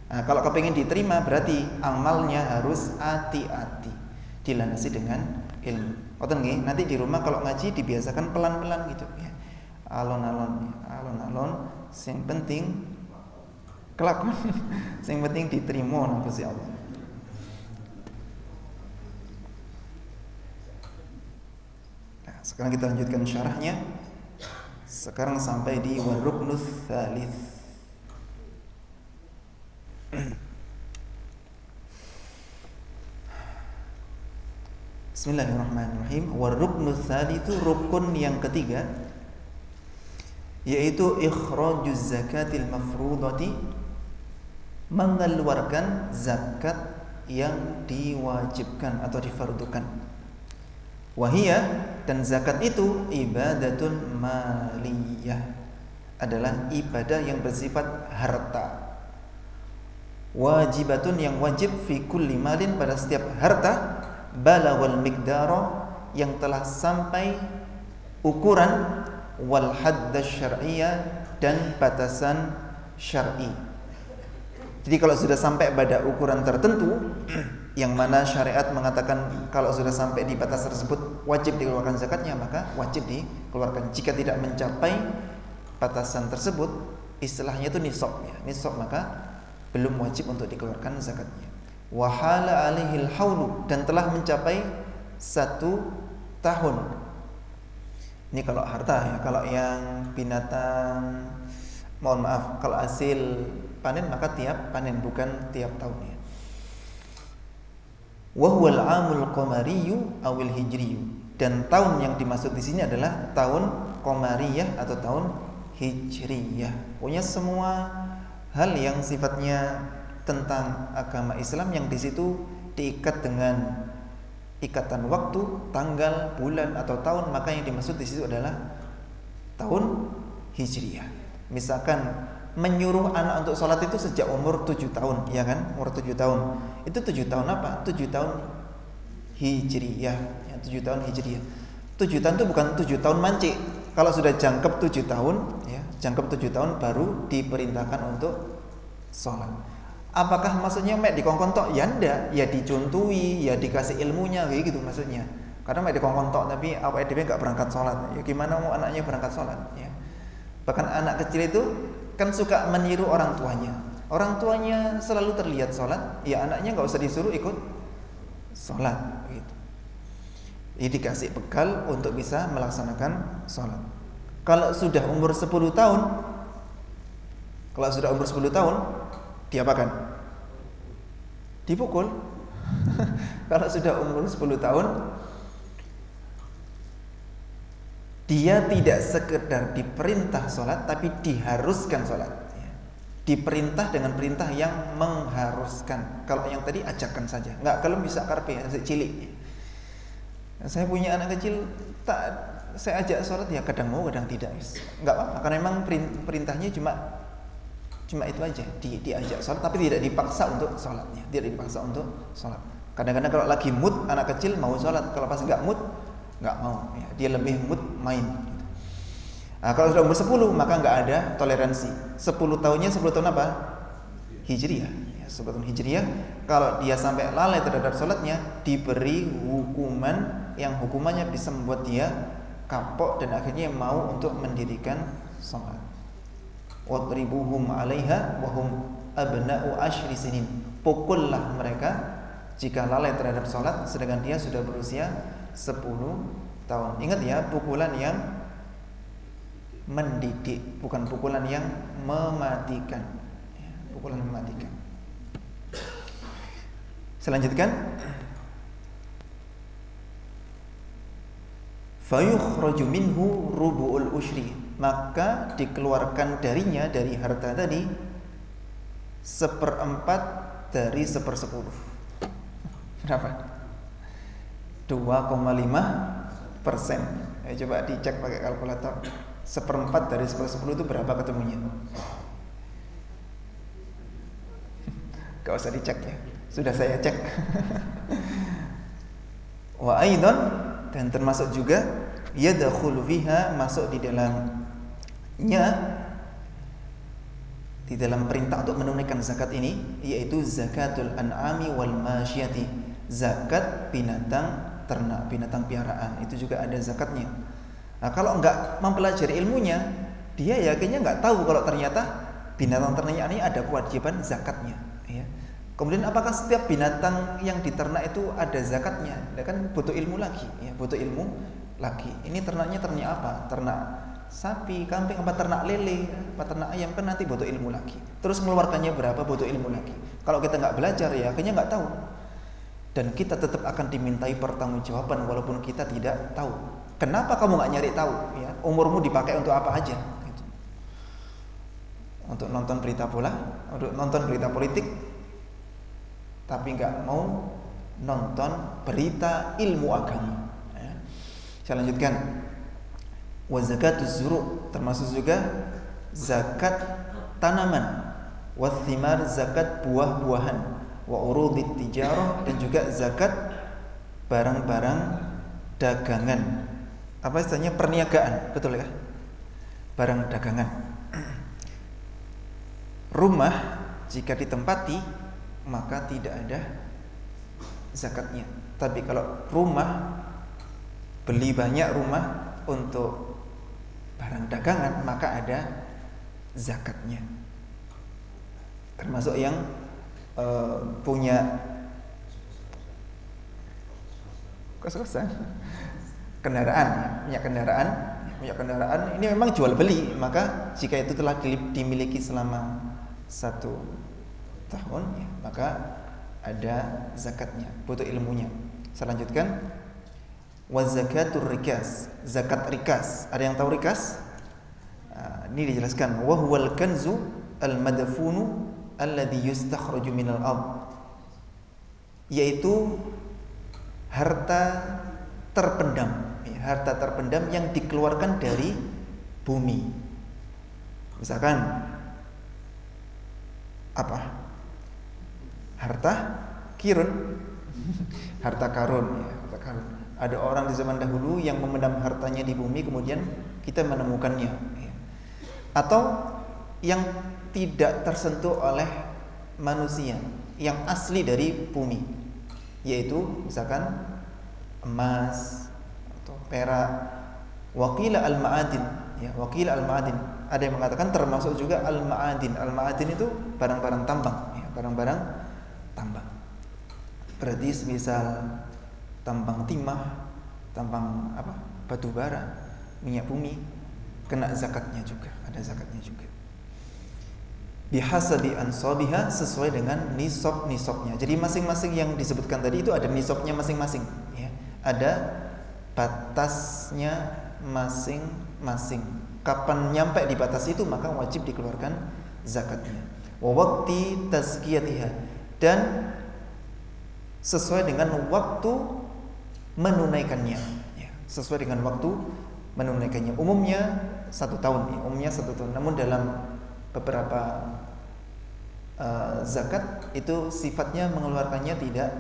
Nah, kalau kepingin diterima berarti amalnya harus hati-hati, dilandasi dengan ilmu. Ngoten nggih, nanti di rumah kalau ngaji dibiasakan pelan-pelan gitu ya. Alon-alon, sing penting kelakon. Sing penting diterima nang Gusti Allah. Nah, sekarang kita lanjutkan syarahnya. Sekarang sampai di waruknus tsalits. Bismillahirrahmanirrahim. Waruknus tsalits itu rukun yang ketiga. yaitu ikhrajuz zakatil mafrudati, mengeluarkan zakat yang diwajibkan atau difardukan. Wahiyah, dan zakat itu ibadatun maliyah, adalah ibadah yang bersifat harta. Wajibatun, yang wajib, fi kulli malin, pada setiap harta, balawal miqdara, yang telah sampai ukuran, wal hadda syar'iyyah, dan batasan syar'i. Jadi kalau sudah sampai pada ukuran tertentu yang mana syariat mengatakan kalau sudah sampai di batas tersebut wajib dikeluarkan zakatnya, maka wajib dikeluarkan. Jika tidak mencapai batasan tersebut, istilahnya itu nisab ya. Nisab, maka belum wajib untuk dikeluarkan zakatnya. Wa hala alaihil haulu, dan telah mencapai 1 tahun. Ini kalau harta ya. Kalau yang binatang, mohon maaf, kalau hasil panen maka tiap panen, bukan tiap tahun ya. Wa huwal 'amul qamariyyu awil hijriyyu, dan tahun yang dimaksud di sini adalah tahun qamariyah atau tahun hijriyah. Pokoknya semua hal yang sifatnya tentang agama Islam yang di situ diikat dengan ikatan waktu, tanggal, bulan atau tahun, maka yang dimaksud di situ adalah tahun hijriyah. Misalkan menyuruh anak untuk sholat itu sejak umur 7 tahun, ya kan? Umur 7 tahun. Itu 7 tahun apa? 7 tahun hijriyah, ya, 7 tahun hijriyah. 7 tahun itu bukan 7 tahun mancik. Kalau sudah jangkep 7 tahun, ya, jangkep 7 tahun baru diperintahkan untuk sholat. Apakah maksudnya mek dikongkon tok? Ya ndak, ya dicuntui, ya dikasih ilmunya kayak gitu maksudnya. Karena mek dikongkon tok tapi awake dhewe enggak berangkat sholat. Ya gimana mau anaknya berangkat sholat, ya. Bahkan anak kecil itu kan suka meniru orang tuanya. Orang tuanya selalu terlihat sholat, ya anaknya nggak usah disuruh ikut sholat gitu. Ini dikasih bekal untuk bisa melaksanakan sholat. Kalau sudah umur 10 tahun, diapakan? Dipukul. Kalau sudah umur 10 tahun, dia tidak sekedar diperintah sholat, tapi diharuskan sholat. Diperintah dengan perintah yang mengharuskan. Kalau yang tadi ajakan saja. Enggak, kalau bisa karpe, cilik. Saya punya anak kecil, saya ajak sholat ya kadang mau, kadang tidak. Enggak apa-apa, karena memang perintahnya cuma itu aja. Diajak sholat, tapi tidak dipaksa untuk sholatnya. Tidak dipaksa untuk sholat. Kadang-kadang kalau lagi mood anak kecil mau sholat, kalau pas enggak mood nggak mau ya, dia lebih mood main. Nah, kalau sudah umur 10 maka nggak ada toleransi. 10 tahunnya 10 tahun apa? Hijriyah ya, 10 tahun hijriyah. Kalau dia sampai lalai terhadap sholatnya, diberi hukuman yang hukumannya bisa membuat dia kapok dan akhirnya mau untuk mendirikan sholat. Wadribuhum 'alaiha wa hum abna'u 10 sinin. Pukullah mereka jika lalai terhadap sholat sedangkan dia sudah berusia 10 tahun. Ingat ya, pukulan yang mendidik, bukan pukulan yang mematikan. Pukulan mematikan. Selanjutkan, fayukhraju minhu rubu'ul usyri, maka dikeluarkan darinya, dari harta tadi, 1/4 dari 1/10. Berapa? 2,5%. Coba dicek pakai kalkulator. 1/4 dari 1/10 itu berapa ketemunya? Gak usah dicek ya, sudah saya cek. Wa aidan, dan termasuk juga yadkhulu fiha, masuk di dalam perintah untuk menunaikan zakat ini, yaitu zakatul an'ami wal masyiyati, zakat binatang ternak, binatang piaraan, itu juga ada zakatnya. Nah, kalau enggak mempelajari ilmunya, dia yakinnya enggak tahu kalau ternyata binatang ternak ini ada kewajiban zakatnya, ya. Kemudian apakah setiap binatang yang diternak itu ada zakatnya? Ya kan butuh ilmu lagi, ya, butuh ilmu lagi. Ini ternaknya ternak apa? Ternak sapi, kambing, apa ternak lele, apa ternak ayam, kan nanti butuh ilmu lagi. Terus mengeluarkannya berapa, butuh ilmu lagi. Kalau kita enggak belajar, ya akhirnya enggak tahu. Dan kita tetap akan dimintai pertanggungjawaban walaupun kita tidak tahu. Kenapa kamu nggak nyari tahu? Ya, umurmu dipakai untuk apa aja? Gitu. untuk nonton berita bola, untuk nonton berita politik, tapi nggak mau nonton berita ilmu agama. Ya. Saya lanjutkan. Wa zakatuz zuru', termasuk juga zakat tanaman, wa thimar, zakat buah-buahan, wa urudit tijarah, dan juga zakat barang-barang dagangan. Apa istilahnya, perniagaan, betul ya? Barang dagangan. Rumah jika ditempati maka tidak ada zakatnya. Tapi kalau rumah, beli banyak rumah untuk barang dagangan, maka ada zakatnya. Termasuk yang punya kos-kosan, kendaraan, punya kendaraan, ini memang jual beli, maka jika itu telah dimiliki selama 1 tahun, ya, maka ada zakatnya, butuh ilmunya. Saya lanjutkan. Wa zakatur rikas, zakat rikas. Ada yang tahu rikas? Ini dijelaskan. Wa huwal kanzu al-madfunu alladhi yustakhraju minal ard, yaitu harta terpendam, ya, harta terpendam yang dikeluarkan dari bumi. Misalkan apa? Harta kirun, harta karun, ya, harta karun. Ada orang di zaman dahulu yang memendam hartanya di bumi, kemudian kita menemukannya, ya. Atau yang tidak tersentuh oleh manusia, yang asli dari bumi, yaitu misalkan emas atau perak. Waqila al-ma'adin, ya, waqila al-ma'adin. Ada yang mengatakan termasuk juga al-ma'adin. Al-ma'adin itu barang-barang tambang, ya, barang-barang tambang. Berarti semisal tambang timah, tambang apa, batu bara, minyak bumi, kena zakatnya juga, ada zakatnya juga. Bihasabi ansabiha, sesuai dengan nisab-nisabnya. Jadi masing-masing yang disebutkan tadi itu ada nisabnya masing-masing, ya. Ada batasnya masing-masing. Kapan nyampe di batas itu maka wajib dikeluarkan zakatnya. Wa waqti tazkiyatiha, dan sesuai dengan waktu menunaikannya, ya, sesuai dengan waktu menunaikannya. Umumnya 1 tahun, ya, umumnya 1 tahun. Namun dalam beberapa zakat itu sifatnya mengeluarkannya tidak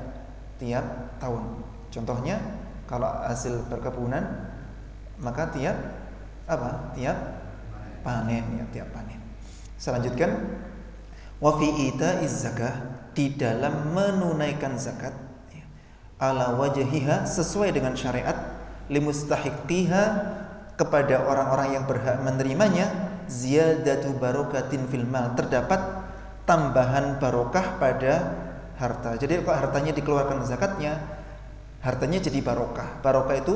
tiap tahun. Contohnya kalau hasil perkebunan maka tiap panen, ya, tiap panen. Selanjutkan, wa fi ita'iz zakah, di dalam menunaikan zakat, ya, ala wajhiha, sesuai dengan syariat, limustahiqiha, kepada orang-orang yang berhak menerimanya, ziyadatu barokatin fil mal, terdapat tambahan barokah pada harta. Jadi kalau hartanya dikeluarkan zakatnya, hartanya jadi barokah. Barokah itu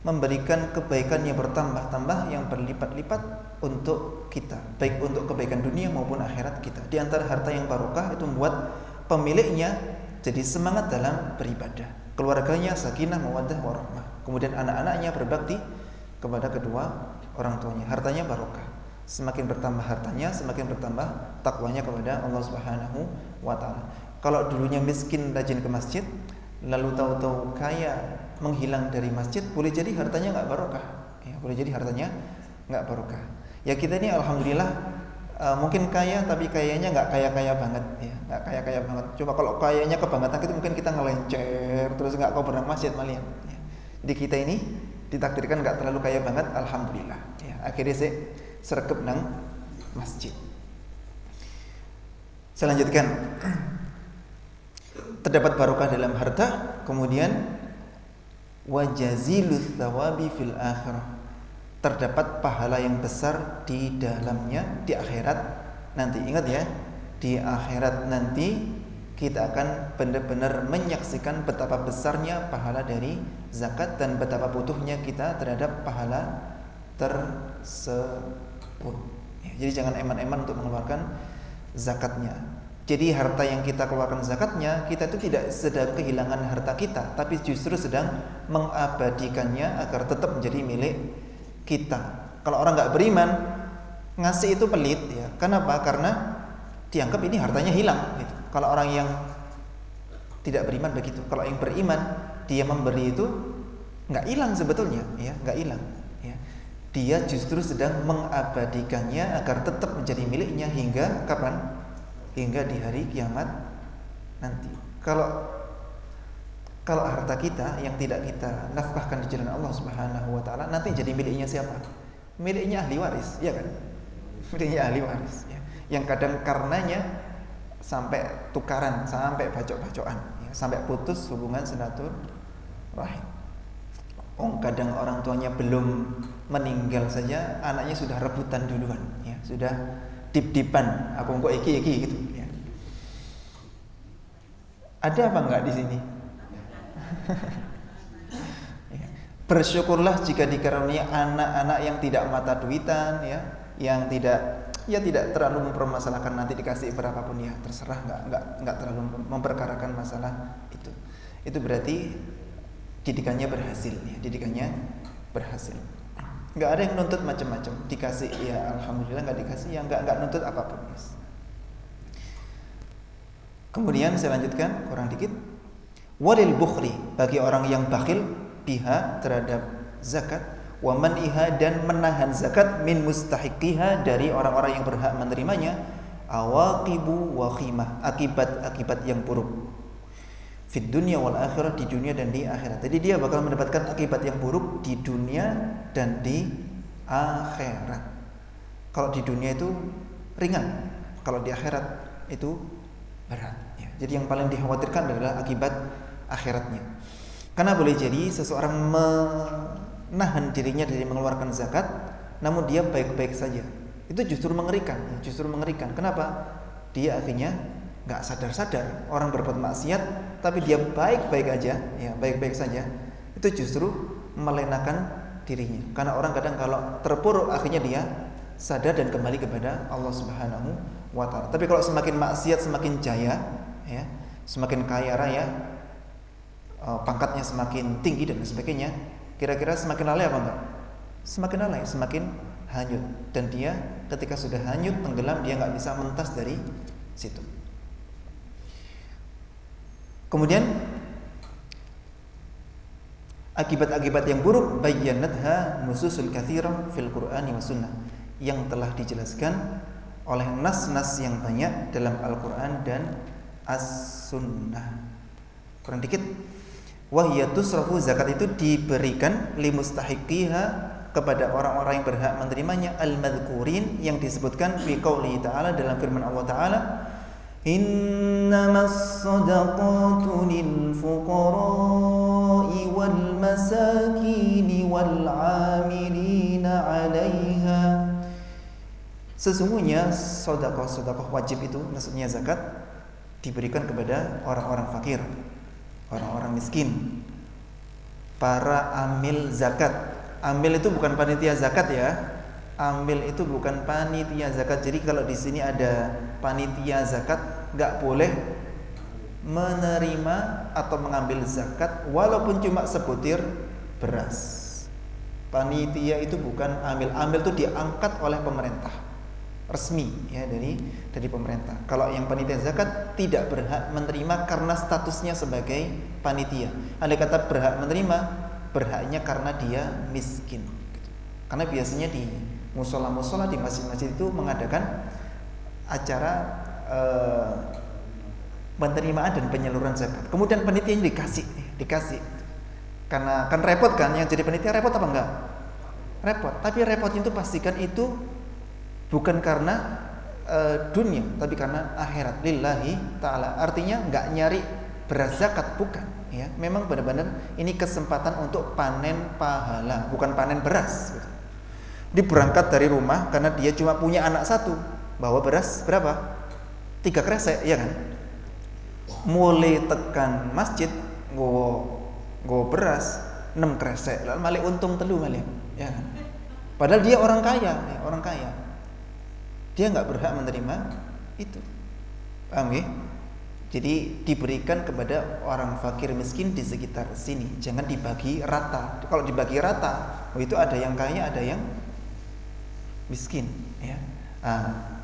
memberikan kebaikan yang bertambah-tambah, yang berlipat-lipat untuk kita, baik untuk kebaikan dunia maupun akhirat kita. Di antara harta yang barokah itu membuat pemiliknya jadi semangat dalam beribadah, keluarganya sakinah, mawaddah, warahmah, kemudian anak-anaknya berbakti kepada kedua orang tuanya. Hartanya barokah. Semakin bertambah hartanya, semakin bertambah takwanya kepada Allah Subhanahu wa taala. Kalau dulunya miskin rajin ke masjid, lalu tahu-tahu kaya menghilang dari masjid, boleh jadi hartanya enggak barokah. Ya, boleh jadi hartanya enggak barokah. Ya, kita ini alhamdulillah mungkin kaya, tapi kayanya enggak kaya-kaya banget, ya. Enggak kaya-kaya banget. Coba kalau kayanya kebangetan itu mungkin kita ngelencer terus enggak kau pernah masjid malian, ya. Jadi kita ini ditakdirkan enggak terlalu kaya banget, alhamdulillah, ya. Akhirnya saya sergap nang masjid. Saya lanjutkan. Terdapat barokah dalam harta, kemudian wajazilus thawabi fil akhirah, terdapat pahala yang besar di dalamnya di akhirat nanti. Ingat ya, di akhirat nanti kita akan benar-benar menyaksikan betapa besarnya pahala dari zakat dan betapa butuhnya kita terhadap pahala tersebut, ya. Jadi jangan eman-eman untuk mengeluarkan zakatnya. Jadi harta yang kita keluarkan zakatnya, kita itu tidak sedang kehilangan harta kita, tapi justru sedang mengabadikannya agar tetap menjadi milik kita. Kalau orang nggak beriman, ngasih itu pelit ya. Kenapa? Karena dianggap ini hartanya hilang gitu. Kalau orang yang tidak beriman begitu. Kalau yang beriman dia memberi itu nggak hilang sebetulnya ya, nggak hilang ya. Dia justru sedang mengabadikannya agar tetap menjadi miliknya hingga kapan? Hingga di hari kiamat nanti. Kalau harta kita yang tidak kita nafkahkan di jalan Allah Subhanahu wa taala, nanti jadi miliknya siapa? Miliknya ahli waris, ya kan? Miliknya ahli waris ya. Yang kadang karenanya sampai tukaran, sampai bacok-bacokan ya, sampai putus hubungan silaturahim. Kadang orang tuanya belum meninggal saja anaknya sudah rebutan duluan ya, sudah dip-dipan, aku kok iki gitu ya. Ada apa enggak di sini? Bersyukurlah jika dikaruniai anak-anak yang tidak mata duitan ya, yang tidak terlalu mempermasalahkan nanti dikasih berapapun ya terserah, enggak terlalu memperkarakan masalah itu. Itu berarti didikannya berhasil ya, didikannya berhasil. Enggak ada yang nuntut macam-macam, dikasih ya alhamdulillah, enggak dikasih ya enggak nuntut apapun. Yes. Kemudian saya lanjutkan kurang dikit. Walil bukhli, bagi orang yang bakhil biha terhadap zakat, wa man'iha dan menahan zakat min mustahiqiha dari orang-orang yang berhak menerimanya, awaqibu wa khimah, akibat-akibat yang buruk. Fid dunya wal akhirah, di dunia dan di akhirat. Jadi dia bakal mendapatkan akibat yang buruk di dunia dan di akhirat. Kalau di dunia itu ringan, kalau di akhirat itu berat ya. Jadi yang paling dikhawatirkan adalah akibat akhiratnya. Karena boleh jadi seseorang menahan dirinya dari mengeluarkan zakat, namun dia baik-baik saja. Itu justru mengerikan. Kenapa? Dia akhirnya nggak sadar-sadar orang berbuat maksiat, tapi dia baik-baik aja, ya baik-baik saja. Itu justru melenakan dirinya. Karena orang kadang kalau terpuruk akhirnya dia sadar dan kembali kepada Allah Subhanahu wa taala. Tapi kalau semakin maksiat semakin jaya, ya, semakin kaya raya, pangkatnya semakin tinggi dan sebagainya, kira-kira semakin lalai apa enggak? Semakin lalai, semakin hanyut. Dan dia ketika sudah hanyut, tenggelam, dia enggak bisa mentas dari situ. Kemudian akibat-akibat yang buruk bayyanatha nususul katsirah fil Qur'ani was sunnah, yang telah dijelaskan oleh nas-nas yang banyak dalam Al-Qur'an dan As-Sunnah. Kurang dikit. Wahya tusrafu, zakat itu diberikan limustahiqiha, kepada orang-orang yang berhak menerimanya, al-madhkurin, yang disebutkan fi qouli ta'ala, dalam firman Allah ta'ala, innamas sadaqatu lil fuqara'i wal masakini wal 'amilina 'alaiha. Sesungguhnya sedekah wajib itu, maksudnya zakat, diberikan kepada orang-orang fakir, orang-orang miskin, para amil zakat. Amil itu bukan panitia zakat ya. Amil itu bukan panitia zakat. Jadi kalau di sini ada panitia zakat, nggak boleh menerima atau mengambil zakat walaupun cuma sebutir beras. Panitia itu bukan amil. Amil itu diangkat oleh pemerintah resmi ya, dari pemerintah. Kalau yang panitia zakat tidak berhak menerima karena statusnya sebagai panitia. Andai kata berhak menerima, berhaknya karena dia miskin. Karena biasanya di musola-musola, di masjid-masjid itu mengadakan acara penerimaan dan penyaluran zakat. Kemudian panitianya dikasih. Karena kan repot kan, yang jadi panitia repot apa enggak? Repot. Tapi repotnya itu pastikan itu bukan karena dunia, tapi karena akhirat, lillahi ta'ala. Artinya enggak nyari beras zakat, bukan ya. Memang benar-benar ini kesempatan untuk panen pahala, bukan panen beras gitu. Dia berangkat dari rumah karena dia cuma punya anak satu, bawa beras berapa? 3 kresek, ya kan? Mulai tekan masjid nggo beras 6 kresek, lalu malah untung telu malah, ya kan? Padahal dia orang kaya, ya, orang kaya. Dia enggak berhak menerima itu. Paham ya? Jadi diberikan kepada orang fakir miskin di sekitar sini. Jangan dibagi rata. Kalau dibagi rata, itu ada yang kaya, ada yang miskin, ya.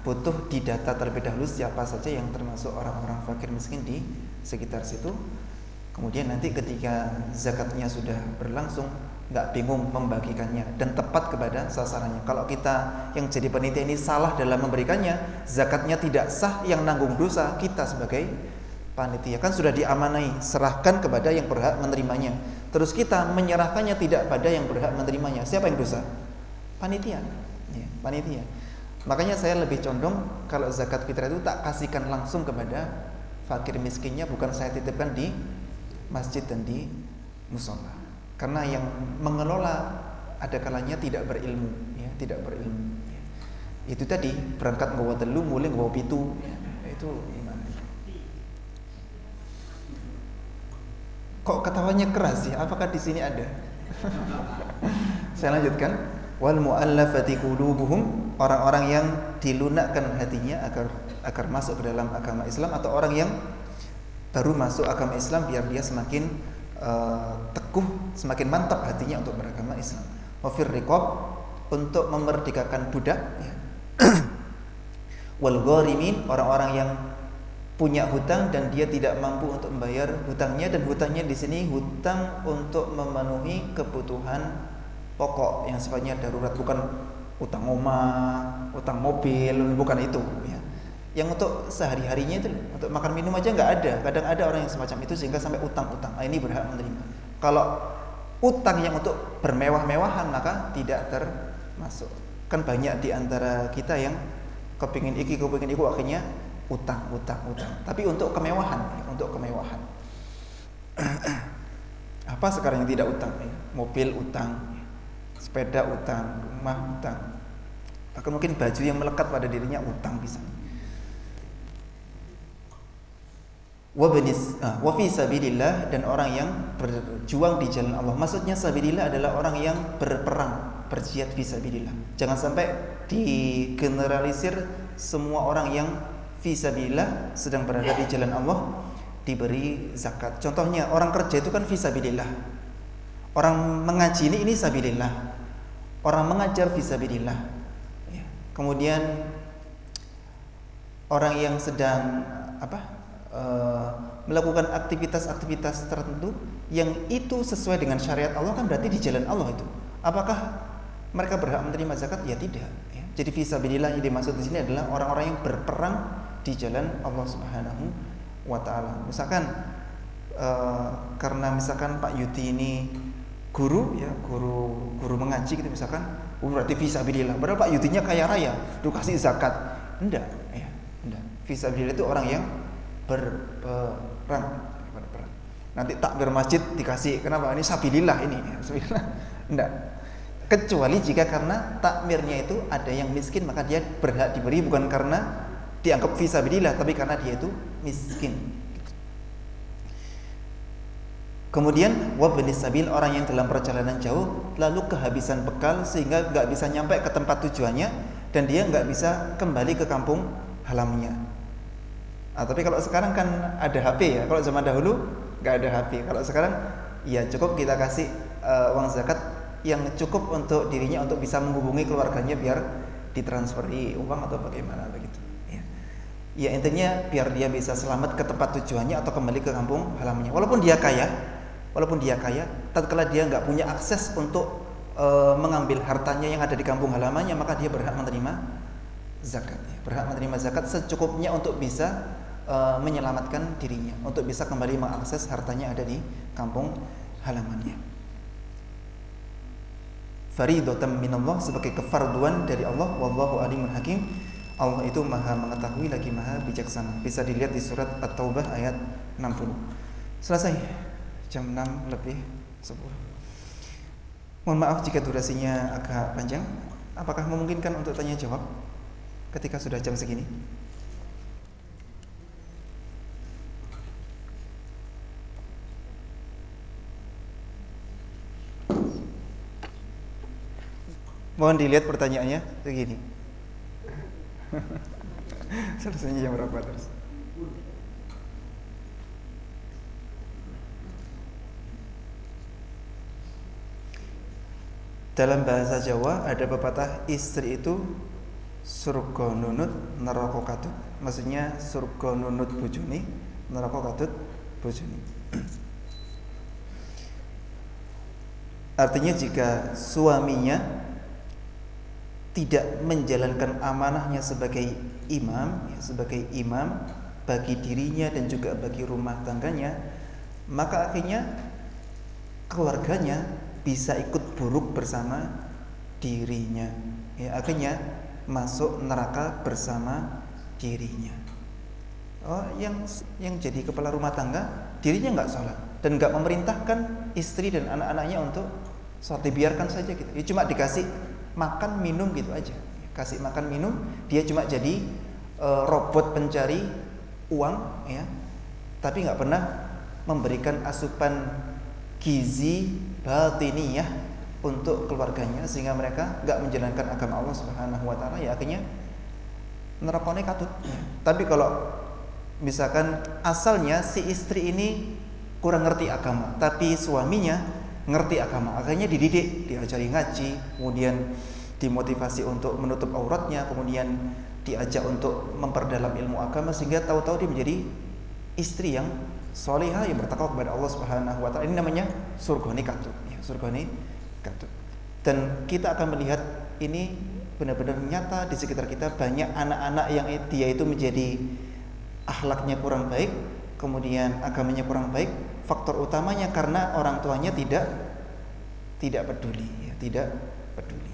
Butuh didata terlebih dahulu siapa saja yang termasuk orang-orang fakir miskin di sekitar situ. Kemudian nanti ketika zakatnya sudah berlangsung, nggak bingung membagikannya dan tepat kepada sasarannya. Kalau kita yang jadi panitia ini salah dalam memberikannya, zakatnya tidak sah, yang nanggung dosa kita sebagai panitia. Kan sudah diamanai, serahkan kepada yang berhak menerimanya. Terus kita menyerahkannya tidak pada yang berhak menerimanya. Siapa yang dosa? Panitia, ya, panitia. Makanya saya lebih condong kalau zakat fitrah itu tak kasihkan langsung kepada fakir miskinnya, bukan saya titipkan di masjid dan di musola. Karena yang mengelola ada kalanya tidak berilmu, ya, tidak berilmu. Ya. Itu tadi berangkat nggawa telu, mulai nggawa pitu, ya. Itu gimana? Kok ketawanya keras ya? Apakah di sini ada? Saya lanjutkan. Wal mu'allafati qulubuhum, orang-orang yang dilunakkan hatinya agar masuk ke dalam agama Islam, atau orang yang baru masuk agama Islam biar dia semakin teguh, semakin mantap hatinya untuk beragama Islam. Wa fir riqab, untuk memerdekakan budak, ya. Wal gharimin, orang-orang yang punya hutang dan dia tidak mampu untuk membayar hutangnya, dan hutangnya di sini hutang untuk memenuhi kebutuhan pokok yang sifatnya darurat, bukan utang rumah, utang mobil, bukan itu, ya. Yang untuk sehari-harinya itu, untuk makan minum aja nggak ada. Kadang ada orang yang semacam itu sehingga sampai utang-utang. Ini berhak menerima. Kalau utang yang untuk bermewah-mewahan maka tidak termasuk. Kan banyak di antara kita yang kepingin iku akhirnya utang. Tapi untuk kemewahan, ya, untuk kemewahan. Apa sekarang yang tidak utang? Ya? Mobil utang, sepeda utang, rumah utang, bahkan mungkin baju yang melekat pada dirinya utang bisa. Wa fi sabilillah, dan orang yang berjuang di jalan Allah. Maksudnya sabilillah adalah orang yang berperang, berjihad fi sabilillah. Jangan sampai digeneralisir semua orang yang fi sabilillah sedang berada di jalan Allah diberi zakat. Contohnya orang kerja itu kan fi sabilillah. Orang mengaji ini sabilillah. Orang mengajar fi sabilillah. Ya. Kemudian orang yang sedang melakukan aktivitas-aktivitas tertentu yang itu sesuai dengan syariat Allah, kan berarti di jalan Allah itu. Apakah mereka berhak menerima zakat? Ya tidak. Ya. Jadi fi sabilillah yang dimaksud di sini adalah orang-orang yang berperang di jalan Allah Subhanahu wa taala. Misalkan karena misalkan Pak Yuti ini guru mengaji gitu misalkan, berarti fi sabilillah. Padahal Pak Yutinya kaya raya, lu kasih zakat. Enggak, ya. Enggak. Fi sabilillah itu orang yang berperang. Nanti takbir masjid dikasih, kenapa? Ini sabilillah ini, ya, sabilillah. Enggak. Kecuali jika karena takmirnya itu ada yang miskin, maka dia berhak diberi, bukan karena dianggap fi sabilillah, tapi karena dia itu miskin. Kemudian wabnis sabil, orang yang dalam perjalanan jauh lalu kehabisan bekal sehingga nggak bisa nyampe ke tempat tujuannya dan dia nggak bisa kembali ke kampung halamannya. Tapi kalau sekarang kan ada HP ya. Kalau zaman dahulu nggak ada HP. Kalau sekarang ya cukup kita kasih uang zakat yang cukup untuk dirinya untuk bisa menghubungi keluarganya biar ditransferi uang atau bagaimana begitu. Ya intinya biar dia bisa selamat ke tempat tujuannya atau kembali ke kampung halamannya. Walaupun dia kaya, tatkala dia nggak punya akses untuk mengambil hartanya yang ada di kampung halamannya, maka dia berhak menerima zakat. Berhak menerima zakat secukupnya untuk bisa menyelamatkan dirinya, untuk bisa kembali mengakses hartanya ada di kampung halamannya. Faridatan minallah, sebagai kefarduan dari Allah. Wallahu alimun hakim. Allah itu maha mengetahui lagi maha bijaksana. Bisa dilihat di surat At-Taubah ayat 60. Selesai jam 6 lebih 10. Mohon maaf jika durasinya agak panjang. Apakah memungkinkan untuk tanya jawab ketika sudah jam segini? Mohon dilihat pertanyaannya begini. Selesainya jam berapa terus? Dalam bahasa Jawa ada pepatah istri itu surga nunut neraka katut. Maksudnya surga nunut bojone, neraka katut bojone. Artinya jika suaminya tidak menjalankan amanahnya sebagai imam bagi dirinya dan juga bagi rumah tangganya, maka akhirnya keluarganya bisa ikut buruk bersama dirinya. Ya, akhirnya masuk neraka bersama dirinya. Oh, yang jadi kepala rumah tangga dirinya nggak sholat dan nggak memerintahkan istri dan anak-anaknya untuk sholat, dibiarkan saja gitu. Ya, cuma dikasih makan minum gitu aja. Kasih makan minum, dia cuma jadi robot pencari uang, ya. Tapi nggak pernah memberikan asupan gizi batiniyah untuk keluarganya sehingga mereka nggak menjalankan agama Allah Subhanahu wa taala, ya akhirnya nerakane katut. Tapi kalau misalkan asalnya si istri ini kurang ngerti agama, tapi suaminya ngerti agama, akhirnya dididik, diajari ngaji, kemudian dimotivasi untuk menutup auratnya, kemudian diajak untuk memperdalam ilmu agama sehingga tahu-tahu dia menjadi istri yang solehah yang bertakwa kepada Allah Subhanahu wa taala. Ini namanya surgane katut, ya, surgane katut. Dan kita akan melihat ini benar-benar nyata di sekitar kita, banyak anak-anak yang dia itu menjadi akhlaknya kurang baik, kemudian agamanya kurang baik. Faktor utamanya karena orang tuanya tidak peduli, ya, tidak peduli.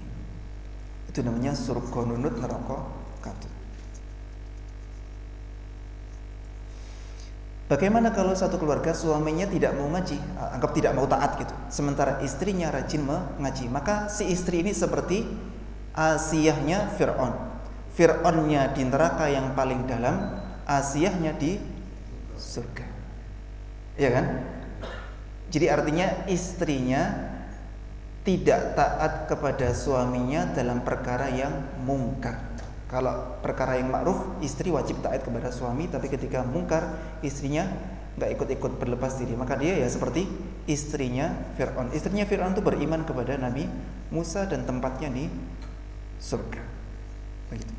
Itu namanya surga nunut neraka katut. Bagaimana kalau satu keluarga suaminya tidak mau ngaji, anggap tidak mau taat gitu, sementara istrinya rajin mengaji? Maka si istri ini seperti Asiyahnya Fir'aun. Fir'aunnya di neraka yang paling dalam, Asiyahnya di surga. Ya kan? Jadi artinya istrinya tidak taat kepada suaminya dalam perkara yang mungkar. Kalau perkara yang ma'ruf, istri wajib taat kepada suami, tapi ketika mungkar, istrinya nggak ikut-ikut berlepas diri. Maka dia ya seperti istrinya Fir'aun. Istrinya Fir'aun itu beriman kepada Nabi Musa dan tempatnya di surga. Begitu.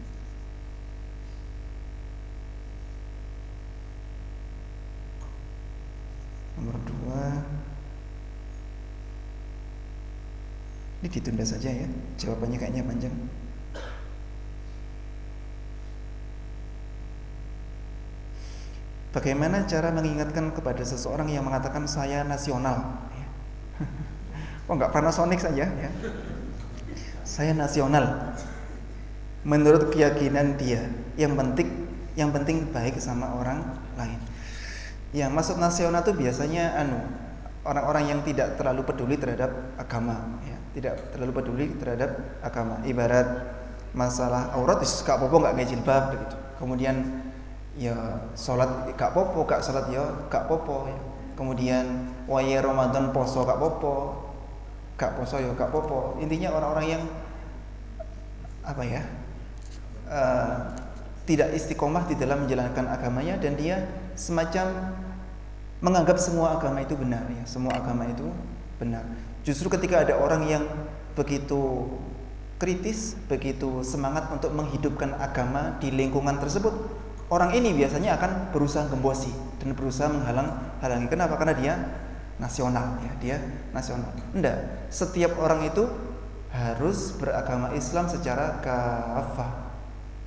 Nomor 2. Ini ditunda saja ya. Jawabannya kayaknya panjang. Bagaimana cara mengingatkan kepada seseorang yang mengatakan saya nasional? Oh, nggak Panasonic saja ya. Saya nasional. Menurut keyakinan dia, yang penting baik sama orang lain. Yang masuk nasional itu biasanya orang-orang yang tidak terlalu peduli terhadap agama, ya. Tidak terlalu peduli terhadap agama. Ibarat masalah aurat, gak apa-apa gak ngejilbab jilbab begitu. Kemudian ya sholat gak popo, gak sholat ya gak popo, ya. Kemudian waya Ramadan poso gak popo, gak poso ya gak popo. Intinya orang-orang yang tidak istiqomah di dalam menjalankan agamanya, dan dia semacam menganggap semua agama itu benar, ya. Semua agama itu benar. Justru ketika ada orang yang begitu kritis, begitu semangat untuk menghidupkan agama di lingkungan tersebut, orang ini biasanya akan berusaha gembosi dan berusaha menghalangi. Kenapa? Karena dia nasional, ya, dia nasional. Enggak, setiap orang itu harus beragama Islam secara kafah.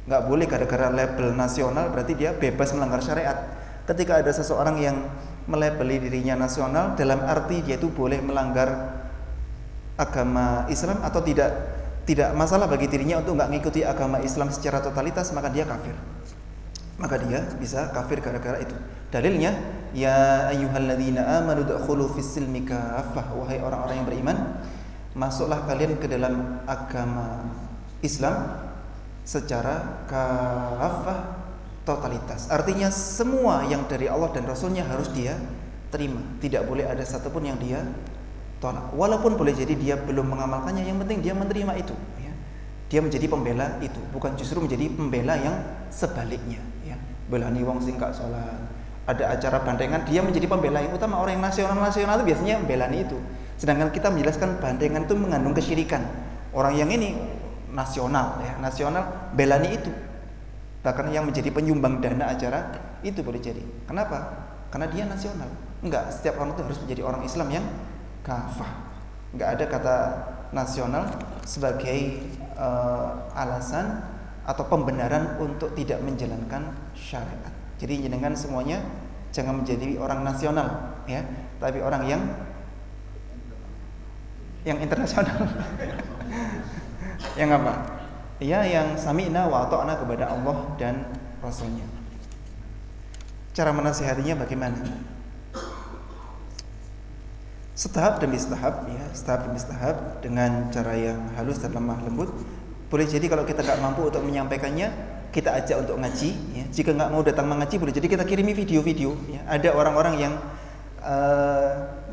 Enggak boleh gara-gara label nasional berarti dia bebas melanggar syariat. Ketika ada seseorang yang melabeli dirinya nasional, dalam arti dia itu boleh melanggar agama Islam atau tidak masalah bagi dirinya untuk enggak mengikuti agama Islam secara totalitas, maka dia kafir. Maka dia bisa kafir gara-gara itu. Dalilnya, ya ayyuhalladzina amanu dkhulu fis-silmi kaffah, wahai orang-orang yang beriman, masuklah kalian ke dalam agama Islam secara kafah, totalitas. Artinya semua yang dari Allah dan Rasulnya harus dia terima. Tidak boleh ada satupun yang dia tolak. Walaupun boleh jadi dia belum mengamalkannya, yang penting dia menerima itu, ya. Dia menjadi pembela itu, bukan justru menjadi pembela yang sebaliknya, ya. Belani wong sing gak salat. Ada acara bandengan, dia menjadi pembela yang utama. Orang yang nasional itu biasanya membelani itu. Sedangkan kita menjelaskan bandengan itu mengandung kesyirikan. Orang yang ini nasional ya, nasional belani itu. Bahkan yang menjadi penyumbang dana acara itu boleh jadi. Kenapa? Karena dia nasional. Enggak, setiap orang itu harus menjadi orang Islam yang kafah. Enggak ada kata nasional sebagai alasan atau pembenaran untuk tidak menjalankan syariat. Jadi jenengan semuanya jangan menjadi orang nasional ya, tapi orang yang internasional. Yang apa? Ya, yang sami'na wa ata'na kepada Allah dan Rasulnya. Cara menasihatinya bagaimana? Setahap demi setahap ya, setahap demi setahap dengan cara yang halus dan lemah lembut. Boleh jadi kalau kita nggak mampu untuk menyampaikannya, kita ajak untuk ngaji ya. Jika nggak mau datang mengaji, boleh jadi kita kirimi video-video ya. Ada orang-orang yang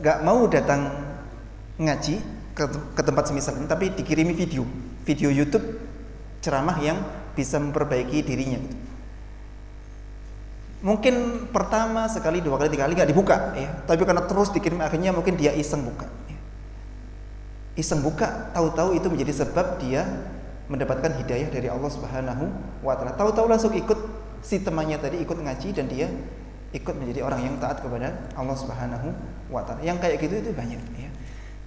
nggak mau datang ngaji ke tempat semisal ini, tapi dikirimi video YouTube ceramah yang bisa memperbaiki dirinya gitu. Mungkin pertama sekali, dua kali, tiga kali nggak dibuka ya, tapi karena terus dikirim akhirnya mungkin dia iseng buka ya. Iseng buka, tahu-tahu itu menjadi sebab dia mendapatkan hidayah dari Allah Subhanahu wa taala. Tahu-tahu langsung ikut si temannya tadi, ikut ngaji, dan dia ikut menjadi orang yang taat kepada Allah Subhanahu wa taala. Yang kayak gitu itu banyak ya.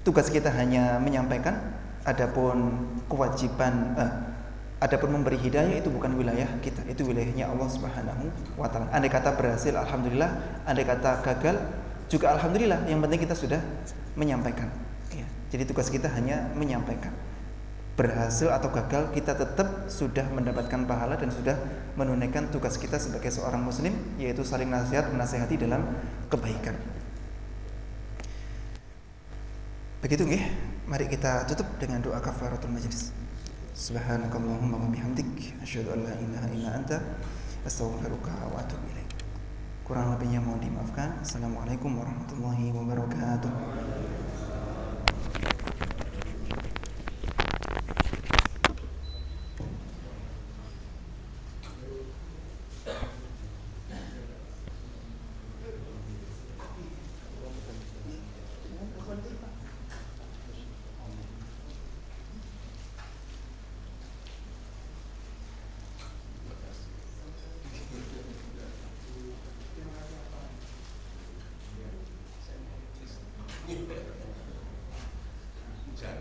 Tugas kita hanya menyampaikan, adapun kewajiban adapun memberi hidayah itu bukan wilayah kita, itu wilayahnya Allah Subhanahu wa taala. Andai kata berhasil alhamdulillah, andai kata gagal juga alhamdulillah, yang penting kita sudah menyampaikan ya. Jadi tugas kita hanya menyampaikan. Berhasil atau gagal kita tetap sudah mendapatkan pahala dan sudah menunaikan tugas kita sebagai seorang muslim, yaitu saling nasihat, menasihati dalam kebaikan. Begitu nggih. Mari kita tutup dengan doa kafaratul majlis. Subhanakallahumma wa bihamdik asyhadu an la ilaha illa anta astaghfiruka wa atubu ilaik. Kurang lebihnya mohon dimaafkan. Assalamualaikum warahmatullahi wabarakatuh. Hujan.